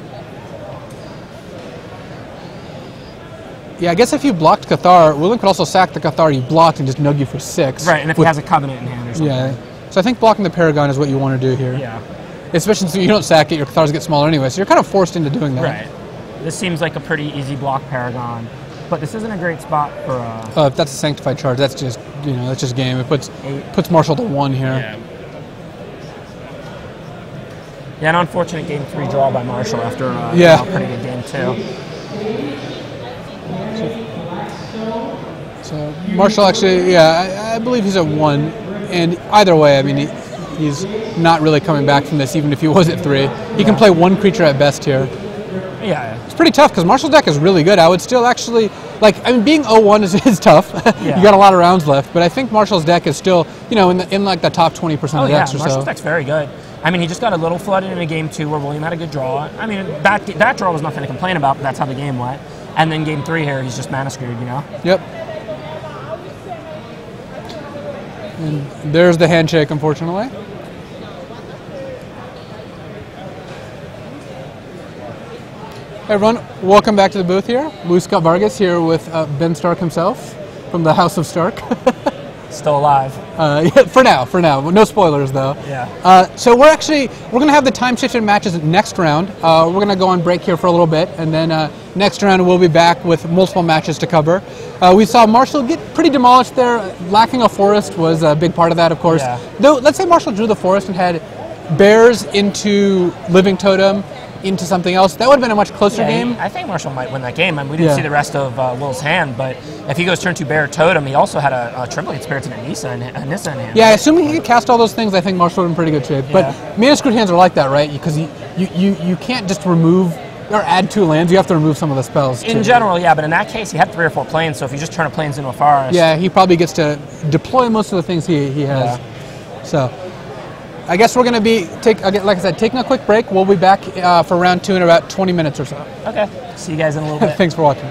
Yeah, I guess if you blocked Cathar, William could also sack the Cathar you blocked and just nug you for 6. Right, and if he has a Covenant in hand or something. Yeah. So I think blocking the Paragon is what you want to do here. Yeah. Especially since you don't sack it, your Cathars get smaller anyway, so you're kind of forced into doing that. Right. This seems like a pretty easy block Paragon, but this isn't a great spot for if that's a Sanctified Charge, that's just, that's just game. It puts Marshall to 1 here. Yeah. Yeah, an unfortunate game 3 draw by Marshall after a pretty good game 2. So Marshall actually, I believe he's at 1, and either way, I mean, he's not really coming back from this, even if he was at 3. He can play 1 creature at best here. Yeah. It's pretty tough because Marshall's deck is really good. I would still actually, like, I mean, being 0-1 is tough. Yeah. You got a lot of rounds left, but I think Marshall's deck is still, you know, in like the top 20% of decks or so. Marshall's deck's very good. I mean, he just got a little flooded in a game 2 where William had a good draw. I mean, that draw was nothing to complain about, but that's how the game went. And then game 3 here, he's just mana screwed, you know? Yep. And there's the handshake, unfortunately. Hey everyone, welcome back to the booth here. Luis Scott Vargas here with Ben Stark himself from the House of Stark. Still alive. Yeah, for now. No spoilers though. Yeah. So we're going to have the time-shifted matches next round. We're going to go on break here for a little bit, and then next round we'll be back with multiple matches to cover. We saw Marshall get pretty demolished there. Lacking a forest was a big part of that, of course. Yeah. Though, let's say Marshall drew the forest and had bears into Living Totem, into something else, that would have been a much closer game. I think Marshall might win that game. I mean, we didn't Yeah. see the rest of Will's hand, but if he goes turn 2 Bear Totem, he also had a Triplicate Spirits and a Nissa in hand. Yeah, assuming he could cast all those things, I think Marshall would be in pretty good shape. Yeah. But mana screwed hands are like that, right? Because you can't just remove or add 2 lands. You have to remove some of the spells. In general, yeah, but in that case, he had 3 or 4 planes, so if you just turn a planes into a forest. Yeah, he probably gets to deploy most of the things he has. Yeah. So, I guess we're going to be, like I said, taking a quick break. We'll be back for round 2 in about 20 minutes or so. Okay. See you guys in a little bit. Thanks for watching.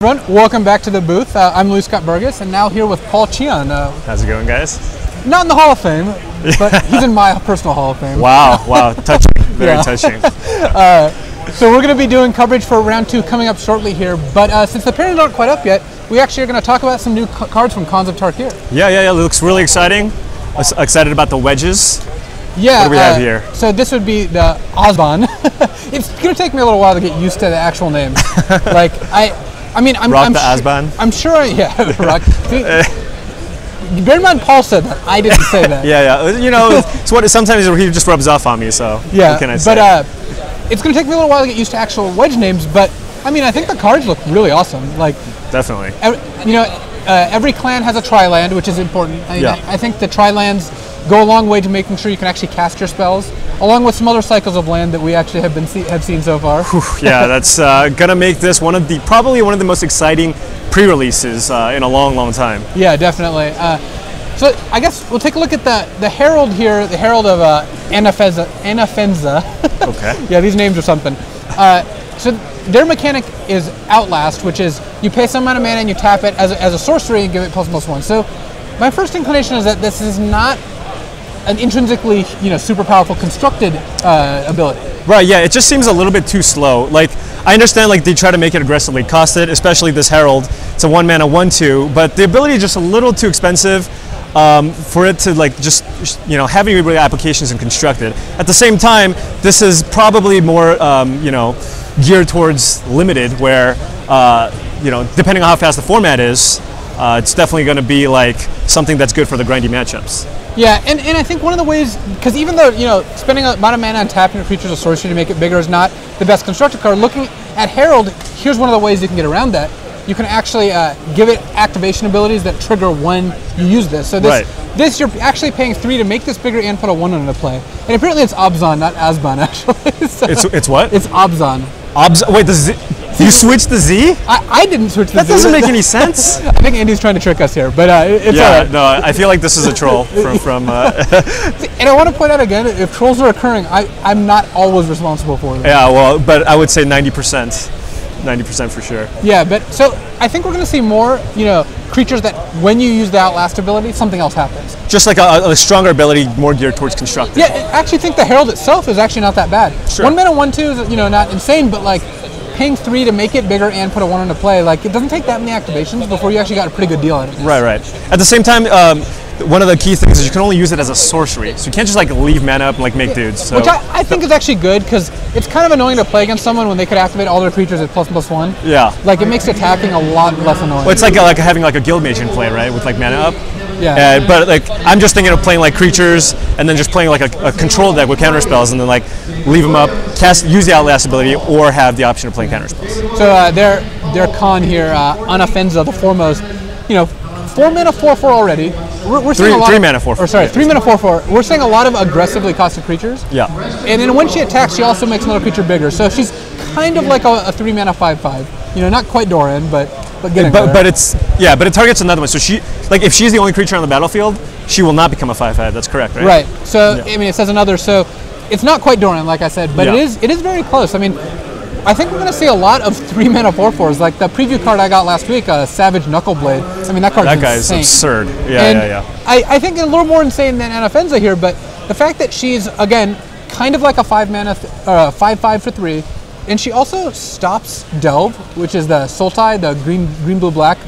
Everyone, welcome back to the booth. I'm Louis Scott Burgess, and now here with Paul Cheon. How's it going, guys? Not in the Hall of Fame, but he's in my personal Hall of Fame. Wow, touching, very touching. So we're going to be doing coverage for round 2 coming up shortly here, but since the pairings aren't quite up yet, we actually are going to talk about some new cards from Khans of Tarkir. Yeah, it looks really exciting. Excited about the wedges. Yeah, what do we have here? So this would be the Osban. It's going to take me a little while to get used to the actual names. Like, I'm Rock the Asban? I'm sure, Rock. Bear in mind, Paul said that. I didn't say that. Yeah. You know, it's what sometimes he just rubs off on me. So what can I say? But it's going to take me a little while to get used to actual wedge names. But I think the cards look really awesome. Like definitely. Every clan has a tri-land, which is important. I think the tri-lands go a long way to making sure you can actually cast your spells, along with some other cycles of land that we actually have seen so far. Yeah, that's gonna make this probably one of the most exciting pre-releases in a long time. Yeah, definitely. So I guess we'll take a look at the Herald here, the Herald of Anafenza. Okay. Yeah, these names are something. So their mechanic is Outlast, which is you pay some amount of mana and you tap it as a sorcery and give it +1/+1. So my first inclination is that this is not an intrinsically, super powerful constructed ability. Right. Yeah. It just seems a little bit too slow. Like I understand, like they try to make it aggressively costed, especially this Herald. It's a 1 mana 1/2, but the ability is just a little too expensive for it to have any real applications and constructed. At the same time, this is probably more geared towards limited, where depending on how fast the format is, it's definitely going to be like something that's good for the grindy matchups. Yeah, and I think one of the ways, because even though, spending a amount of mana on tapping your creatures of sorcery to make it bigger is not the best constructed card, looking at Herald, here's one of the ways you can get around that. You can actually give it activation abilities that trigger when you use this. So this you're actually paying 3 to make this bigger and put a 1 into play. And apparently it's Obzon, not Asban, actually. So it's what? It's Obzon. Wait, you switched the Z? I didn't switch the Z. That doesn't make any sense. I think Andy's trying to trick us here, but it's all right. No, I feel like this is a troll from And I want to point out again, if trolls are occurring, I'm not always responsible for them. Yeah, well, but I would say 90%. 90% for sure. Yeah, but so I think we're going to see more, creatures that when you use the Outlast ability, something else happens. Just like a stronger ability, more geared towards constructed. Yeah, I actually think the Herald itself is actually not that bad. Sure. 1 mana 1/2 is not insane, but like paying 3 to make it bigger and put a 1 into play, like it doesn't take that many activations before you actually got a pretty good deal out of it. Right. At the same time, one of the key things is you can only use it as a sorcery, so you can't just like leave mana up and like make dudes. So. Which I think is actually good, because it's kind of annoying to play against someone when they could activate all their creatures at +1/+1. Yeah. Like it makes attacking a lot less annoying. Well, it's like having like a guild mage in play, right, with like mana up. Yeah. But like I'm just thinking of playing like creatures and then just playing like a control deck with counter spells and then like leave them up, use the Outlast ability, or have the option of playing counter spells. So their Khan here, Anafenza, the foremost, 4 mana 4/4 already. We're seeing a lot 3 mana 4/4. Or sorry, 3 mana 4/4. We're seeing a lot of aggressively costed creatures. Yeah. And then when she attacks, she also makes another creature bigger. So she's kind of like a 3 mana 5/5. Not quite Doran, but getting there. But it targets another one. So if she's the only creature on the battlefield, she will not become a 5/5. That's correct, right? Right. So it says another. So it's not quite Doran, like I said, but it is very close. I think we're going to see a lot of 3 mana 4/4s. Like the preview card I got last week, Savage Knuckleblade. That guy's absurd. Yeah. I think a little more insane than Anafenza here, but the fact that she's, again, kind of like a 5 mana, 5/5 for 3, and she also stops Delve, which is the Sultai, the green blue black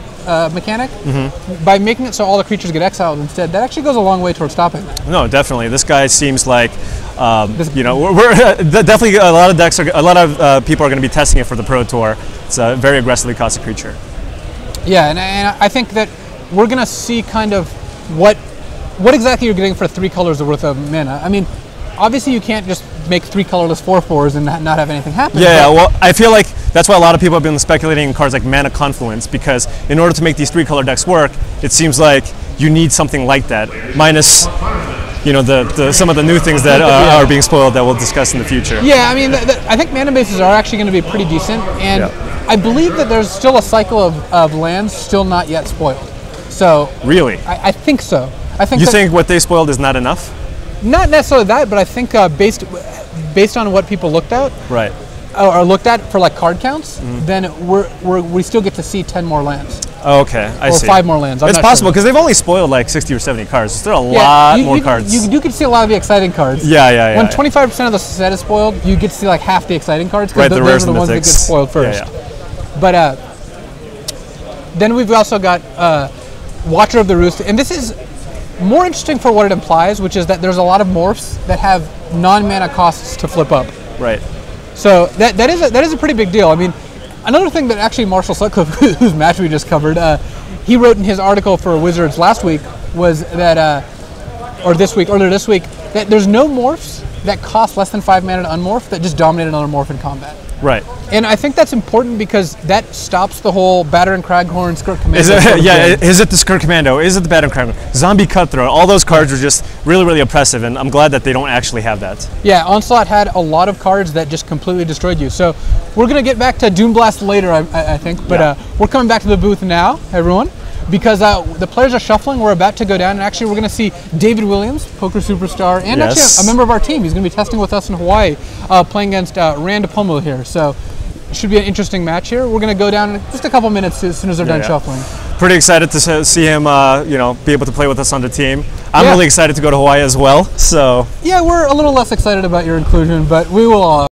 mechanic, by making it so all the creatures get exiled instead. That actually goes a long way towards stopping. No, definitely. This guy seems like we're definitely a lot of people are going to be testing it for the Pro Tour. It's a very aggressively costed creature. Yeah, and I think that we're going to see kind of what exactly you're getting for 3 colors worth of mana. Obviously you can't just make 3 colorless 4/4s and not have anything happen. Yeah, well, I feel like that's why a lot of people have been speculating in cards like Mana Confluence, because in order to make these 3 color decks work, it seems like you need something like that, minus some of the new things that are being spoiled that we'll discuss in the future. Yeah, I think mana bases are actually going to be pretty decent, and I believe that there's still a cycle of lands still not yet spoiled. So really, I think so. You think what they spoiled is not enough? Not necessarily that, but I think based on what people looked at, right? are looked at for like card counts, then we still get to see 10 more lands. Oh, okay, I see. Or 5 more lands. It's possible because they've only spoiled like 60 or 70 cards. There's still a lot more cards. You can see a lot of the exciting cards. Yeah. When 25% of the set is spoiled, you get to see like half the exciting cards Right, because those are the ones that get spoiled first. But then we've also got Watcher of the Roost, and this is more interesting for what it implies, which is that there's a lot of morphs that have non-mana costs to flip up. Right. So that is a pretty big deal. I mean, another thing that actually Marshall Sutcliffe, whose match we just covered, he wrote in his article for Wizards last week was that, earlier this week, that there's no morphs that cost less than 5 mana to unmorph that just dominate another morph in combat. Right. And I think that's important because that stops the whole Battering Craghorn, Skirt Commando. Is it the Skirt Commando? Is it the Battering Craghorn? Zombie Cutthroat. All those cards are just really, really oppressive, and I'm glad that they don't actually have that. Yeah, Onslaught had a lot of cards that just completely destroyed you. So we're going to get back to Doom Blast later, I think. But we're coming back to the booth now, everyone, because the players are shuffling. We're about to go down, and actually we're going to see David Williams, poker superstar, and actually a member of our team. He's going to be testing with us in Hawaii, playing against Rand Pomo here. So it should be an interesting match here. We're going to go down in just a couple minutes as soon as they're done shuffling. Pretty excited to see him, be able to play with us on the team. I'm really excited to go to Hawaii as well. So yeah, we're a little less excited about your inclusion, but we will.